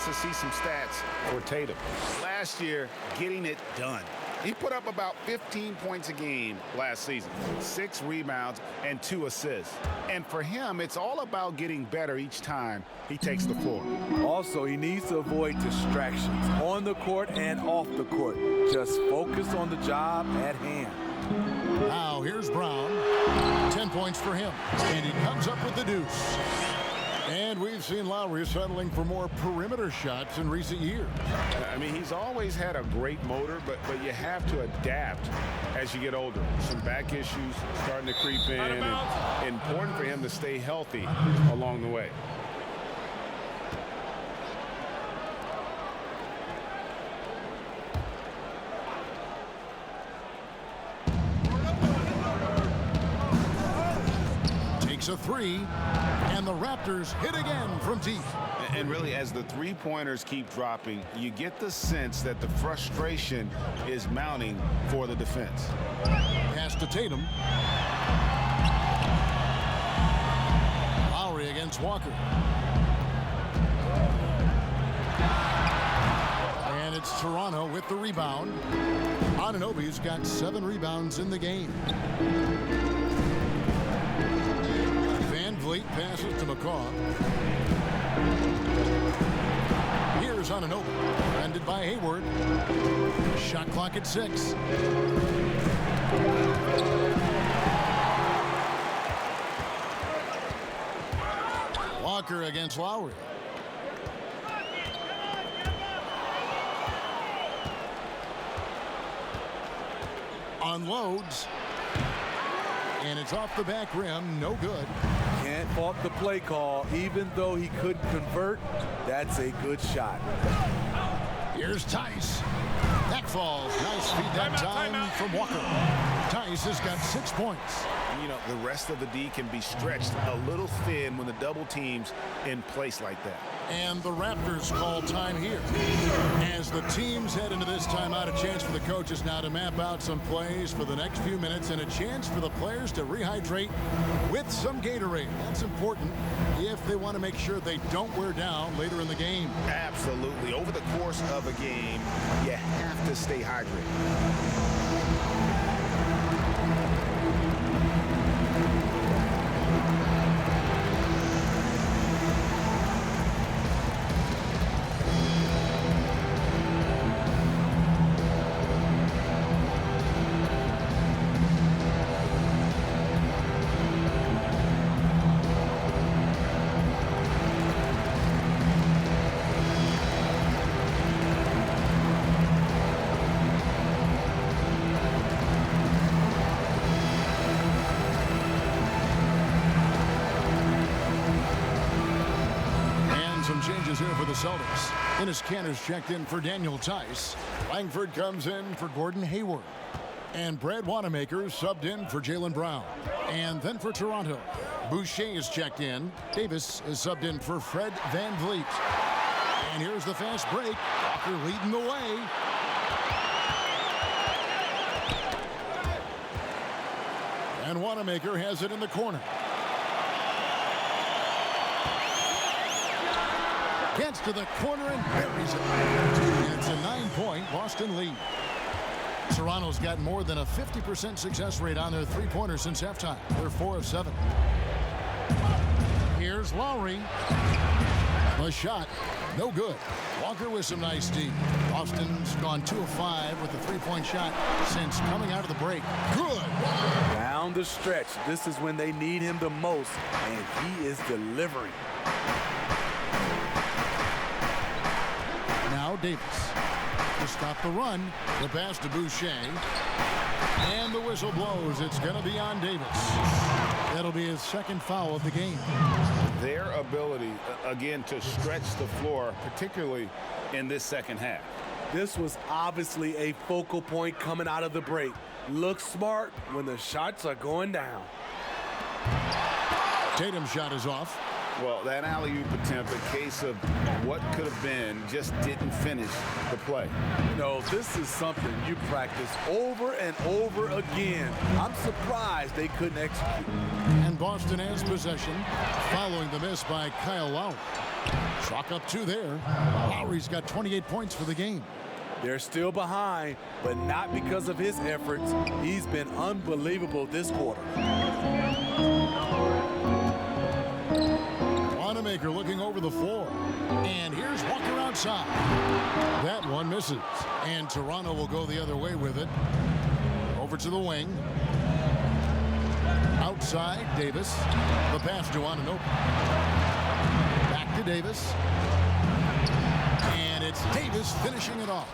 To see some stats for Tatum. Last year, getting it done. He put up about 15 points a game last season, 6 rebounds and 2 assists. And for him, it's all about getting better each time he takes the floor. Also, he needs to avoid distractions on the court and off the court. Just focus on the job at hand. Now here's Brown. 10 points for him. And he comes up with the deuce. And we've seen Lowry settling for more perimeter shots in recent years. I mean, he's always had a great motor, but you have to adapt as you get older. Some back issues starting to creep in, and important for him to stay healthy along the way. makes a three, and the Raptors hit again from deep. And really, as the three-pointers keep dropping, you get the sense that the frustration is mounting for the defense. Pass to Tatum. Lowry against Walker. And it's Toronto with the rebound. Anunoby's got 7 rebounds in the game. Van Vliet passes to McCaw. Here's Anunoby, defended by Hayward. Shot clock at 6. Walker against Lowry. Unloads. And it's off the back rim. No good. Can't fault the play call. Even though he couldn't convert, that's a good shot. Here's Tice. That falls. Nice feed that time from Walker. Tice has got 6 points. You know, the rest of the D can be stretched a little thin when the double team's in place like that. And the Raptors call time here. As the teams head into this timeout, a chance for the coaches now to map out some plays for the next few minutes and a chance for the players to rehydrate with some Gatorade. That's important if they want to make sure they don't wear down later in the game. Absolutely. Over the course of a game, you have to stay hydrated. Here for the Celtics. Enes Kanter's checked in for Daniel Tice. Langford comes in for Gordon Hayward. And Brad Wanamaker subbed in for Jaylen Brown. And then for Toronto, Boucher is checked in. Davis is subbed in for Fred Van Vliet. And here's the fast break. Walker leading the way. And Wanamaker has it in the corner. Gets to the corner and buries it. And it's a 9-point Boston lead. Toronto's got more than a 50% success rate on their three-pointers since halftime. They're 4 of 7. Here's Lowry. The shot, no good. Walker with some nice D. Boston's gone 2 of 5 with the three-point shot since coming out of the break. Good. Down the stretch, this is when they need him the most, and he is delivering. Now Davis to stop the run. The pass to Boucher. And the whistle blows. It's going to be on Davis. That'll be his second foul of the game. Their ability, again, to stretch the floor, particularly in this second half. This was obviously a focal point coming out of the break. Look smart when the shots are going down. Tatum's shot is off. Well, that alley-oop attempt, a case of what could have been, just didn't finish the play. You know, this is something you practice over and over again. I'm surprised they couldn't execute. And Boston has possession following the miss by Kyle Lowry. Chalk up 2 there. Lowry's got 28 points for the game. They're still behind, but not because of his efforts. He's been unbelievable this quarter. Wanamaker looking over the floor. And here's Walker outside. That one misses. And Toronto will go the other way with it. Over to the wing. Outside, Davis. The pass to Anunoby. Back to Davis. And it's Davis finishing it off.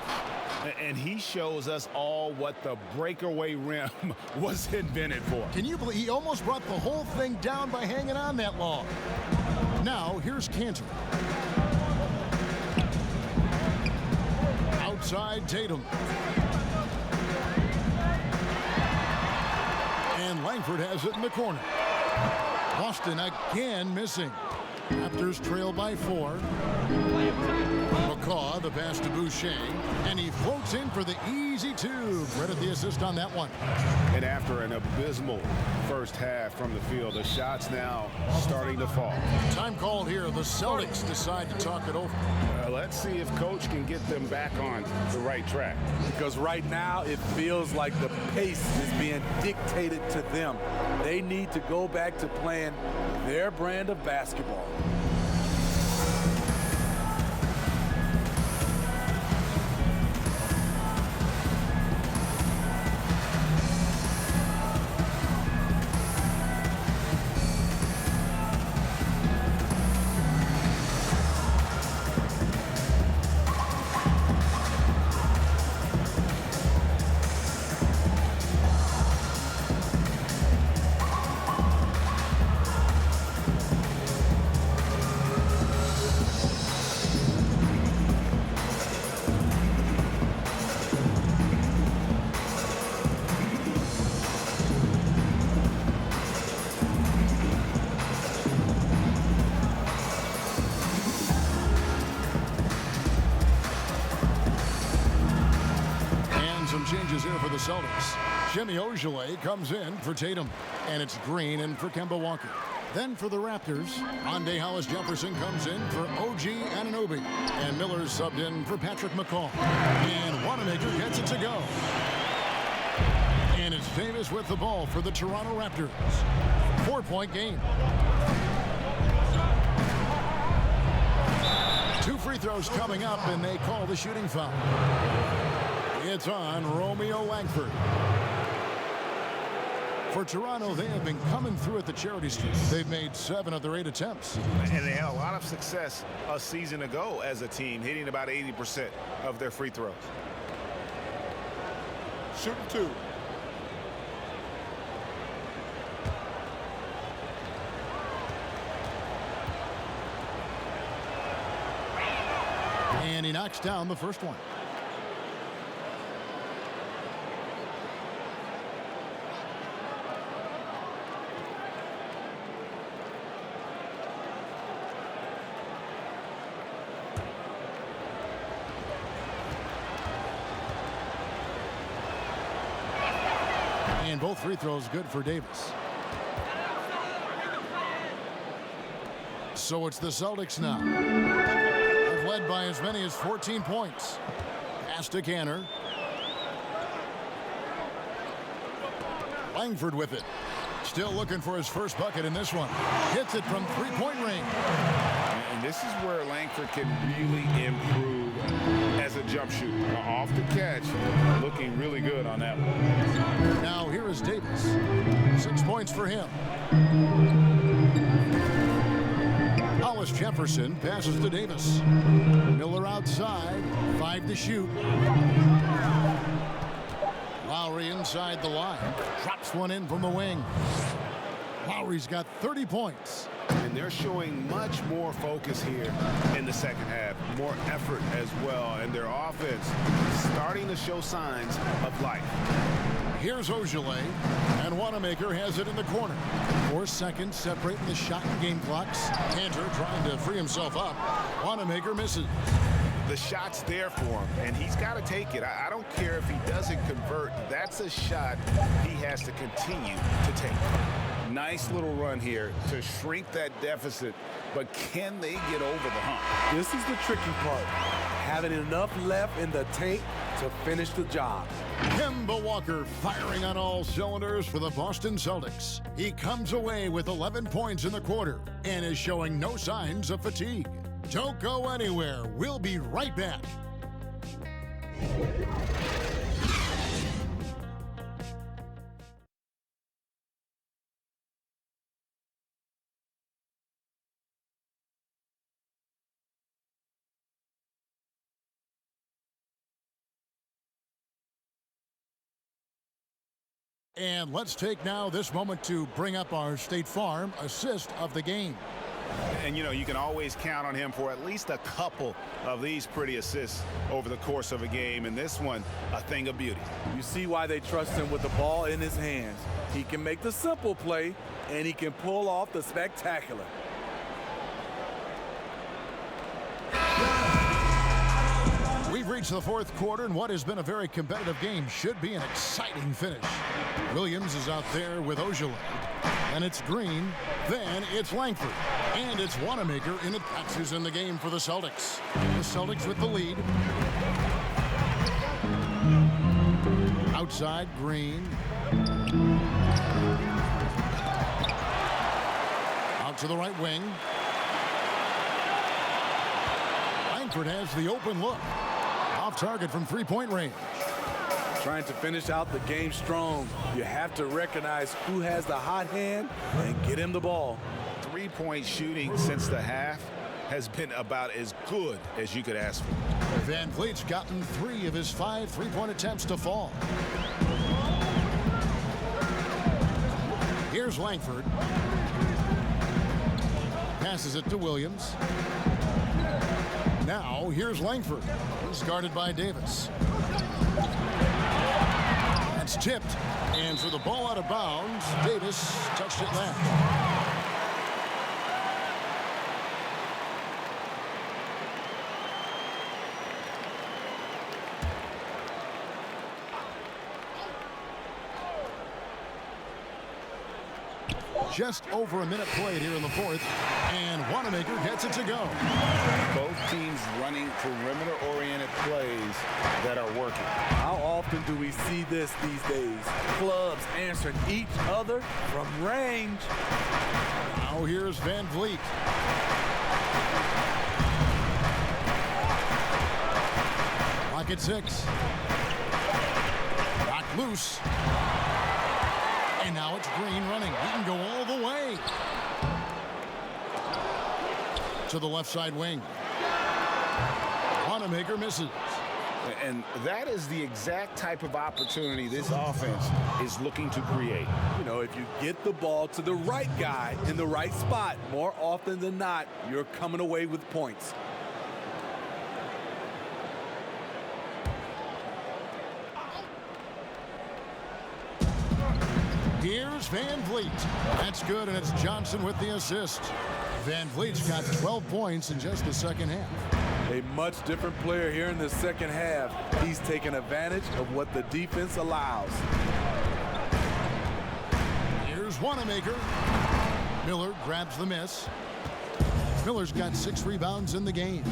And he shows us all what the breakaway rim was invented for. Can you believe he almost brought the whole thing down by hanging on that long? Now, here's Kanter. Outside Tatum. And Langford has it in the corner. Boston again missing. Raptors trail by 4. McCaw, the pass to Boucher, and he floats in for the easy 2. Credit the assist on that one. And after an abysmal first half from the field, the shots now starting to fall. Time called here. The Celtics decide to talk it over. Let's see if Coach can get them back on the right track. Because right now it feels like the pace is being dictated to them. They need to go back to playing their brand of basketball. Changes here for the Celtics. Jimmy Ojeleye comes in for Tatum, and it's Green in for Kemba Walker. Then for the Raptors, Monday Hollis Jefferson comes in for OG Anunoby, and Miller's subbed in for Patrick McCaw. And Wanamaker gets it to go. And it's Davis with the ball for the Toronto Raptors. 4-point game. 2 free throws coming up, and they call the shooting foul. It's on Romeo Langford. For Toronto, they have been coming through at the charity stripe. They've made 7 of their 8 attempts. And they had a lot of success a season ago as a team, hitting about 80% of their free throws. Shooting 2. And he knocks down the first one. And both free throws good for Davis. So it's the Celtics now. They've led by as many as 14 points. Pass to Canner. Langford with it. Still looking for his first bucket in this one. Hits it from 3-point range. And this is where Langford can really improve as a jump shooter. Off the catch, looking really good on that one. Now here is Davis. 6 points for him. Hollis Jefferson passes to Davis. Miller outside. 5 to shoot. Lowry inside the line. Drops one in from the wing. Lowry's got 30 points. And they're showing much more focus here in the second half. More effort as well. And their offense starting to show signs of life. Here's Ojeleye. And Wanamaker has it in the corner. 4 seconds separating the shot and game clocks. Cantor trying to free himself up. Wanamaker misses. The shot's there for him, and he's got to take it. I don't care if he doesn't convert. That's a shot he has to continue to take. Nice little run here to shrink that deficit, but can they get over the hump? This is the tricky part. Having enough left in the tank to finish the job. Kemba Walker firing on all cylinders for the Boston Celtics. He comes away with 11 points in the quarter and is showing no signs of fatigue. Don't go anywhere. We'll be right back. And let's take now this moment to bring up our State Farm assist of the game. And, you know, you can always count on him for at least a couple of these pretty assists over the course of a game. And this one, a thing of beauty. You see why they trust him with the ball in his hands. He can make the simple play, and he can pull off the spectacular. We've reached the fourth quarter, and what has been a very competitive game should be an exciting finish. Williams is out there with Ojale. And it's Green. Then it's Langford. And it's Wanamaker in it. That's who's in the game for the Celtics. The Celtics with the lead. Outside, Green. Out to the right wing. Langford has the open look. Off target from three-point range. Trying to finish out the game strong. You have to recognize who has the hot hand and get him the ball. Three-point shooting since the half has been about as good as you could ask for. Van Vliet's gotten 3 of his 5 three-point attempts to fall. Here's Langford. Passes it to Williams. Now, here's Langford. He's guarded by Davis. That's tipped. And for the ball out of bounds, Davis touched it left. Just over a minute played here in the fourth, and Wanamaker gets it to go. Both teams running perimeter-oriented plays that are working. How often do we see this these days? Clubs answering each other from range. Now here's Van Vliet. Lock at 6. Knocked loose. And now it's Green running. He can go all the way to the left side wing. Wanamaker misses. And that is the exact type of opportunity this offense is looking to create. You know, if you get the ball to the right guy in the right spot, more often than not, you're coming away with points. Here's Van Vliet. That's good, and it's Johnson with the assist. Van Vliet's got 12 points in just the second half. A much different player here in the second half. He's taking advantage of what the defense allows. Here's Wanamaker. Miller grabs the miss. Miller's got 6 rebounds in the game.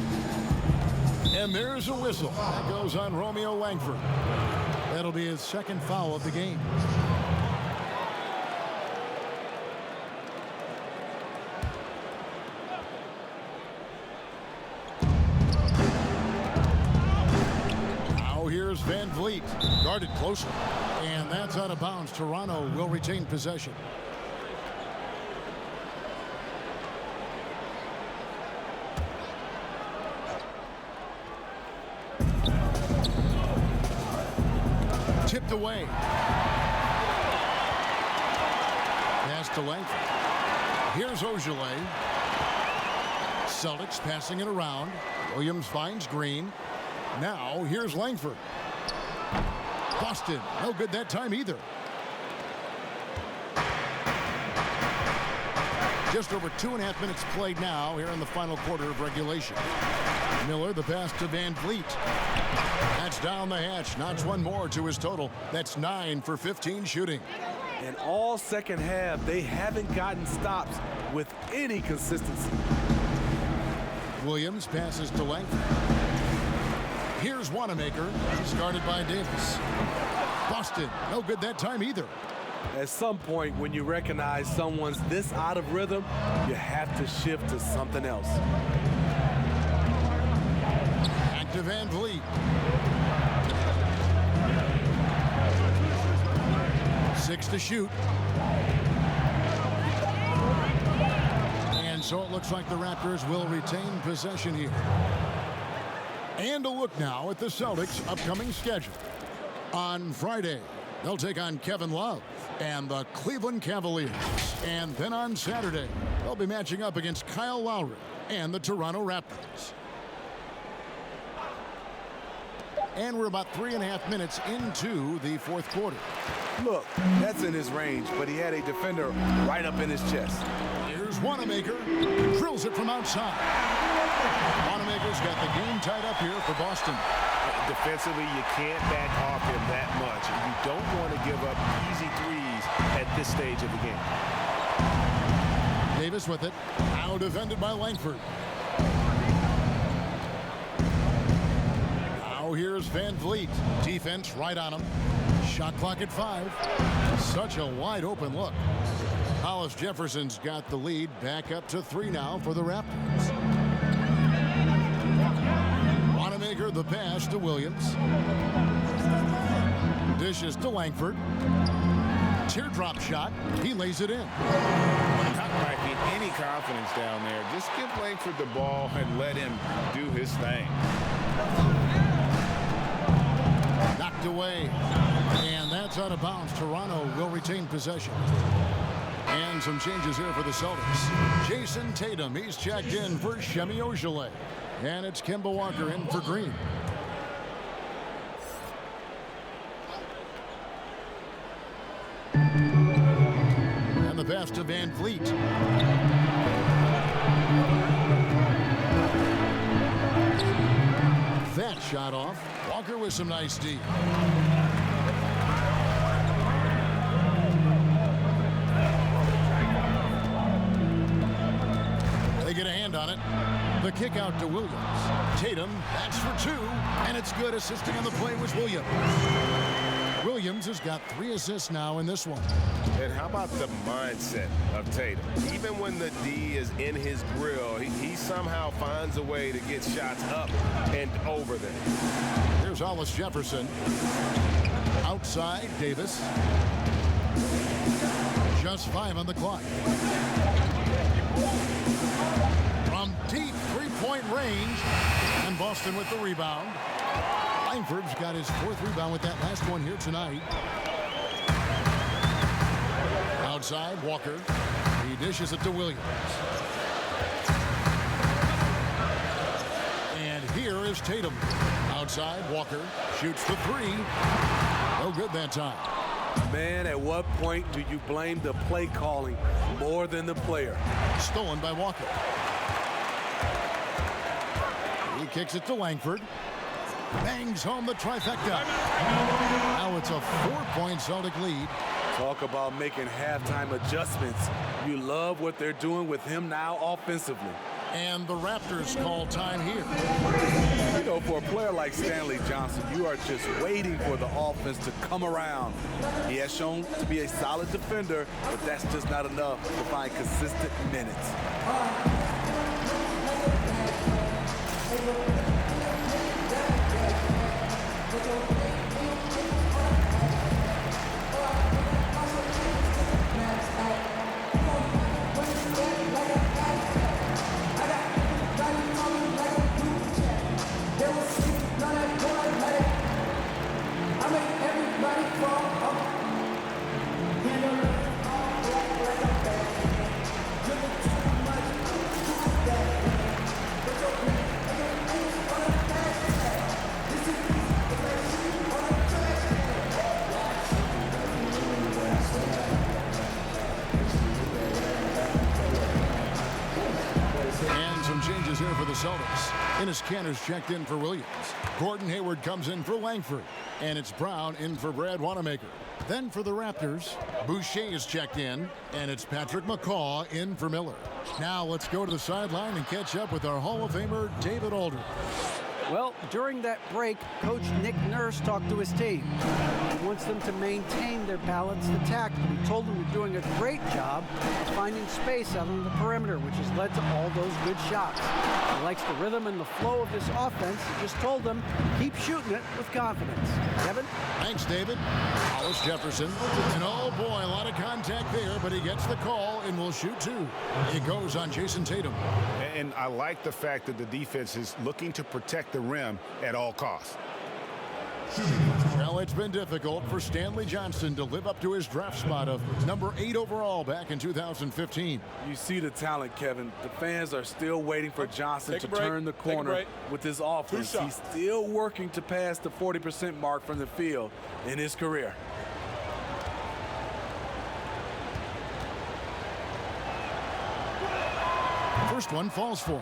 And there's a whistle. That goes on Romeo Langford. That'll be his second foul of the game. Here's Van Vliet, guarded closer, and that's out of bounds. Toronto will retain possession. Tipped away. Pass to Langford. Here's Ojale. Celtics passing it around. Williams finds Green. Now, here's Langford. Boston, no good that time either. Just over 2.5 minutes played now here in the final quarter of regulation. Miller, the pass to Van Vliet. That's down the hatch, notch one more to his total. That's 9 for 15 shooting. And all second half, they haven't gotten stops with any consistency. Williams passes to Langford. Here's Wanamaker. He's guarded by Davis. Boston, no good that time either. At some point, when you recognize someone's this out of rhythm, you have to shift to something else. Back to Van Vliet. 6 to shoot. And so it looks like the Raptors will retain possession here. And a look now at the Celtics' upcoming schedule. On Friday, they'll take on Kevin Love and the Cleveland Cavaliers. And then on Saturday, They'll be matching up against Kyle Lowry and the Toronto Raptors. And we're about 3.5 minutes into the fourth quarter. Look, that's in his range, but he had a defender right up in his chest. Here's Wanamaker. Drills it from outside. Wanamaker's got the game tied up here for Boston. Defensively, you can't back off him that much. And you don't want to give up easy threes at this stage of the game. Davis with it. Now defended by Langford. Now here's Van Vliet. Defense right on him. Shot clock at 5. Such a wide open look. Hollis Jefferson's got the lead back up to 3 now for the Raptors. Wanamaker the pass to Williams. Dishes to Langford. Teardrop shot. He lays it in. Not lacking any confidence down there. Just give Langford the ball and let him do his thing. Knocked away. And that's out of bounds. Toronto will retain possession. And some changes here for the Celtics. Jason Tatum, he's checked in for Shemi Ojeleye. And it's Kemba Walker in for Green. And the pass to Van Vliet. That shot off. Walker with some nice D. They get a hand on it. The kick out to Williams. Tatum, that's for 2, and it's good. Assisting on the play was Williams. Williams has got 3 assists now in this one. And how about the mindset of Tatum? Even when the D is in his grill, he somehow finds a way to get shots up and over them. Here's Hollis Jefferson. Outside, Davis. Just 5 on the clock. From deep three-point range, and Boston with the rebound. Langford's got his 4th rebound with that last one here tonight. Outside, Walker. He dishes it to Williams. And here is Tatum. Outside, Walker shoots the 3. No good that time. Man, at what point do you blame the play calling more than the player? Stolen by Walker. He kicks it to Langford. Bangs home the trifecta. Now it's a 4-point Celtic lead. Talk about making halftime adjustments. You love what they're doing with him now offensively. And the Raptors call time here. You know, for a player like Stanley Johnson, you are just waiting for the offense to come around. He has shown to be a solid defender, but that's just not enough to find consistent minutes. Here for the Celtics. Enes Kanter's checked in for Williams. Gordon Hayward comes in for Langford. And it's Brown in for Brad Wanamaker. Then for the Raptors, Boucher is checked in. And it's Patrick McCaw in for Miller. Now let's go to the sideline and catch up with our Hall of Famer, David Aldridge. Well, during that break, Coach Nick Nurse talked to his team. He wants them to maintain their balanced attack. He told them they're doing a great job of finding space out on the perimeter, which has led to all those good shots. He likes the rhythm and the flow of this offense. He just told them, keep shooting it with confidence. Kevin? Thanks, David. Hollis Jefferson. And oh boy, a lot of contact there, but he gets the call and will shoot 2. It goes on Jason Tatum. And I like the fact that the defense is looking to protect the rim at all costs. Well, it's been difficult for Stanley Johnson to live up to his draft spot of number 8 overall back in 2015. You see the talent, Kevin. The fans are still waiting for Johnson to turn the corner with his offense. He's still working to pass the 40% mark from the field in his career. First one falls for him.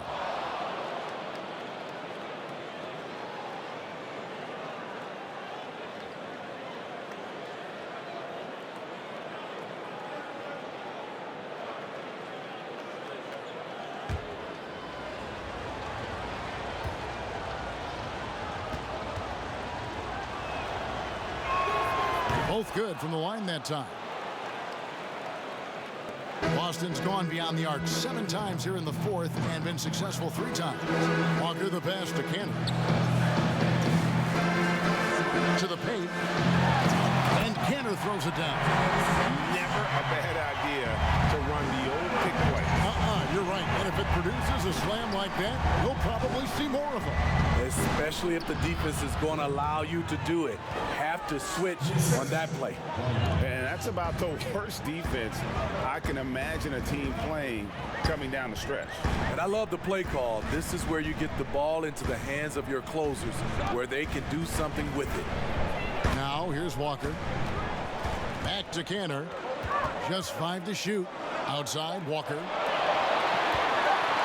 Both good from the line that time. Boston's gone beyond the arc 7 times here in the 4th and been successful 3 times. Walker the pass to Cannon. To the paint. And Cannon throws it down. Never a bad idea to run the old pick play. You're right. And if it produces a slam like that, we'll probably see more of them. Especially if the defense is going to allow you to do it. Have to switch on that play. And that's about the worst defense I can imagine a team playing coming down the stretch. And I love the play call. This is where you get the ball into the hands of your closers, where they can do something with it. Now here's Walker. Back to Canner. Just 5 to shoot. Outside, Walker.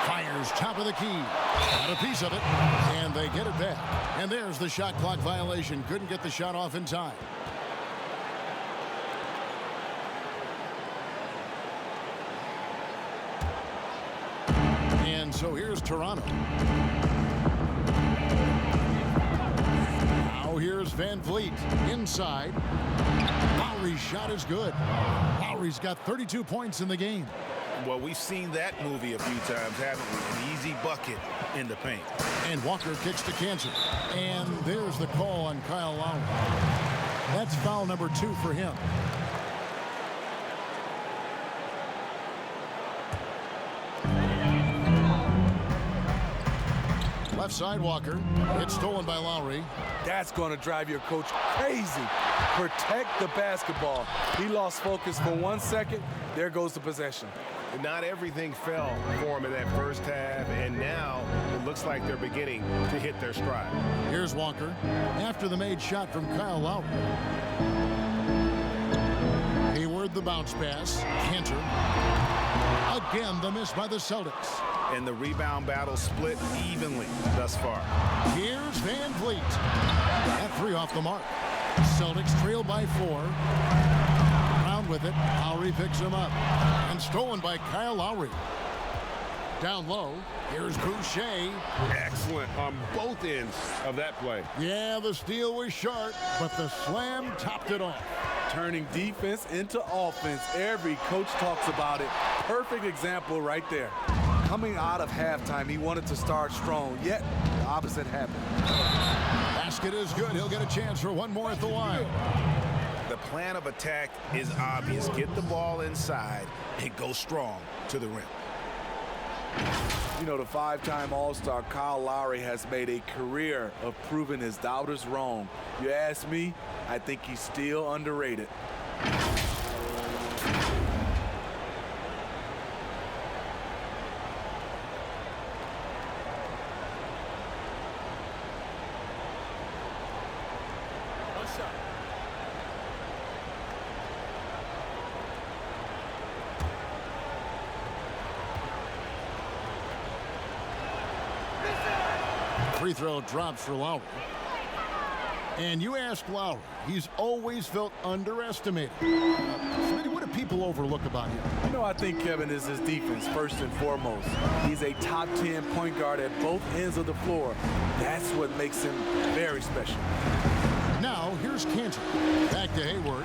Fires top of the key. Got a piece of it. And they get it back. And there's the shot clock violation. Couldn't get the shot off in time. And so here's Toronto. Now here's Van Vliet inside. Lowry's shot is good. Lowry's got 32 points in the game. Well, we've seen that movie a few times, haven't we? An easy bucket in the paint. And Walker kicks to Cancer. And there's the call on Kyle Lowry. That's foul number 2 for him. Left side, Walker. It's stolen by Lowry. That's going to drive your coach crazy. Protect the basketball. He lost focus for 1 second. There goes the possession. Not everything fell for him in that first half, and now it looks like they're beginning to hit their stride. Here's Walker after the made shot from Kyle Lowry. Hayward the bounce pass. Cantor. Again the miss by the Celtics. And the rebound battle split evenly thus far. Here's Van Vliet. That 3 off the mark. Celtics trail by 4. Round with it. Lowry picks him up. And stolen by Kyle Lowry. Down low. Here's Boucher. Excellent on both ends of that play. Yeah, the steal was short, but the slam topped it off. Turning defense into offense. Every coach talks about it. Perfect example right there. Coming out of halftime, he wanted to start strong, yet the opposite happened. Basket is good. He'll get a chance for one more at the line. The plan of attack is obvious. Get the ball inside and go strong to the rim. You know, the 5-time All-Star Kyle Lowry has made a career of proving his doubters wrong. You ask me, I think he's still underrated. Free throw drops for Lowry. And you ask Lowry, he's always felt underestimated. Smitty, what do people overlook about him? You know, I think, Kevin, is his defense first and foremost. He's a top 10 point guard at both ends of the floor. That's what makes him very special. Now, here's Cantor. Back to Hayward.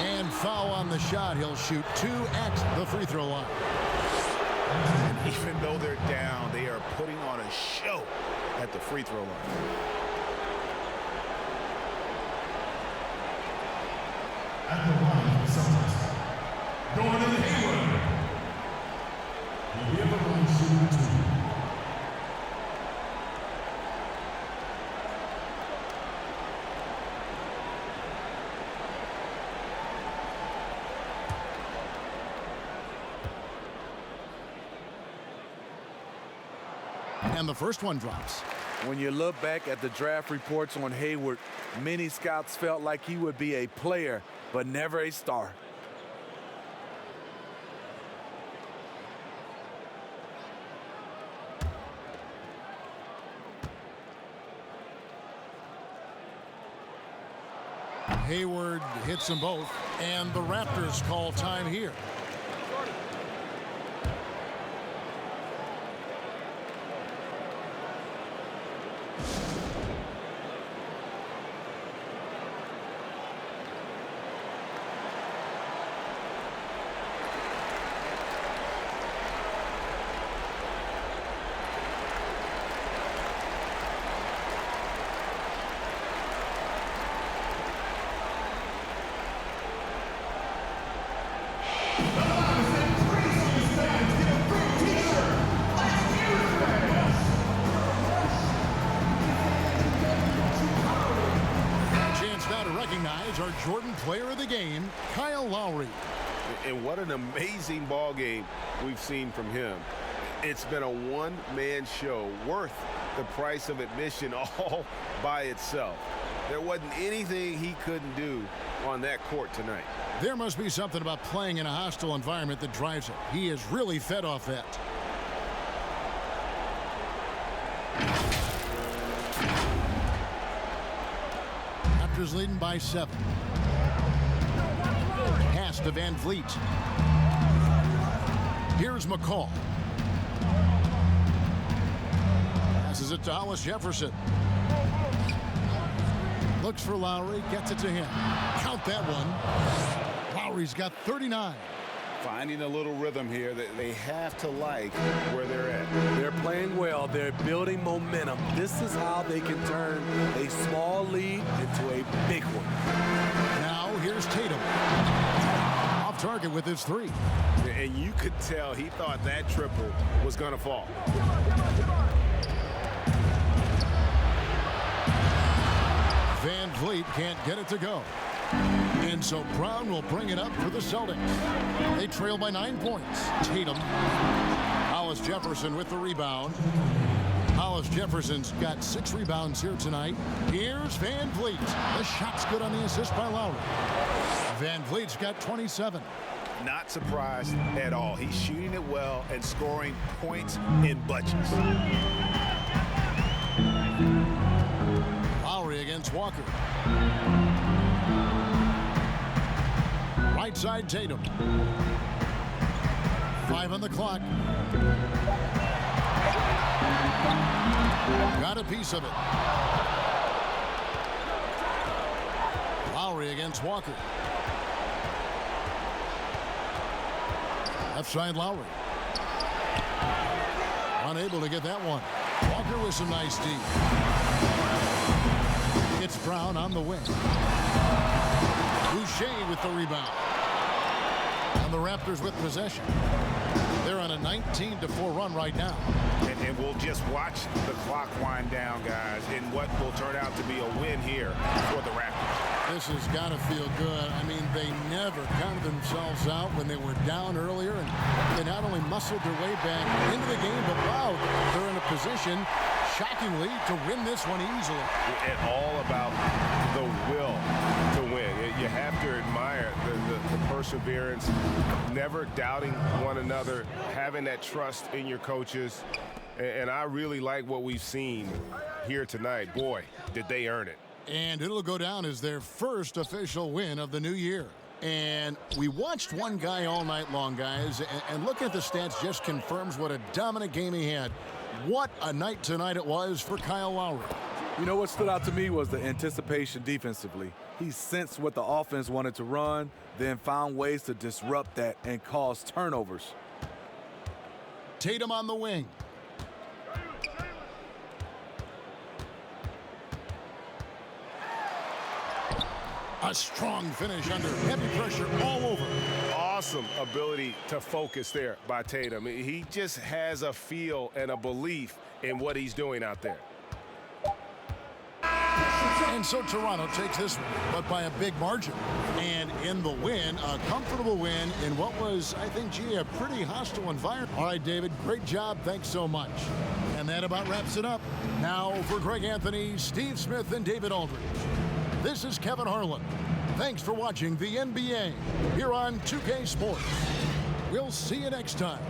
And foul on the shot. He'll shoot 2 at the free throw line. Even though they're down, they are putting on a show at the free throw line. At the line, the Celtics. Gordon Hayward. He'll be at the line shooting 2. And the first one drops. When you look back at the draft reports on Hayward, many scouts felt like he would be a player, but never a star. Hayward hits them both, and the Raptors call time here. Our Jordan player of the game, Kyle Lowry. And what an amazing ball game we've seen from him. It's been a one-man show worth the price of admission all by itself. There wasn't anything he couldn't do on that court tonight. There must be something about playing in a hostile environment that drives it. He is really fed off that. Raptors leading by 7. Pass to Van Vliet. Here's McCall. Passes it to Hollis Jefferson. Looks for Lowry, gets it to him. Count that one. Lowry's got 39. Finding a little rhythm here that they have to like where they're at. They're playing well. They're building momentum. This is how they can turn a small lead into a big one. Now here's Tatum. Off target with his 3. And you could tell he thought that triple was going to fall. Van Vliet can't get it to go. And so Brown will bring it up for the Celtics. They trail by 9 points. Tatum. Hollis Jefferson with the rebound. Hollis Jefferson's got 6 rebounds here tonight. Here's Van Vliet. The shot's good on the assist by Lowry. Van Vliet's got 27. Not surprised at all. He's shooting it well and scoring points in bunches. Lowry against Walker. Right side Tatum. 5 on the clock. Got a piece of it. Lowry against Walker. Left side Lowry. Unable to get that one. Walker with some nice D. It's Brown on the wing. Boucher with the rebound. And the Raptors with possession. They're on a 19-4 run right now. And we'll just watch the clock wind down, guys, in what will turn out to be a win here for the Raptors. This has got to feel good. I mean, they never counted themselves out when they were down earlier, and they not only muscled their way back into the game, but wow, they're in a position, shockingly, to win this one easily. And all about the will to win. You have to admire the perseverance, never doubting one another, having that trust in your coaches. And I really like what we've seen here tonight. Boy, did they earn it. And it'll go down as their first official win of the new year. And we watched one guy all night long, guys, and looking at the stats just confirms what a dominant game he had. What a night tonight it was for Kyle Lowry. You know what stood out to me was the anticipation defensively. He sensed what the offense wanted to run, then found ways to disrupt that and cause turnovers. Tatum on the wing. A strong finish under heavy pressure all over. Awesome ability to focus there by Tatum. He just has a feel and a belief in what he's doing out there. And so Toronto takes this one, but by a big margin. And in the win, a comfortable win in what was, I think, a pretty hostile environment. All right, David, great job. Thanks so much. And And that about wraps it up. Now for Greg Anthony, Steve Smith, and David Aldridge, this is Kevin Harlan. Thanks for watching the NBA here on 2K Sports. We'll see you next time.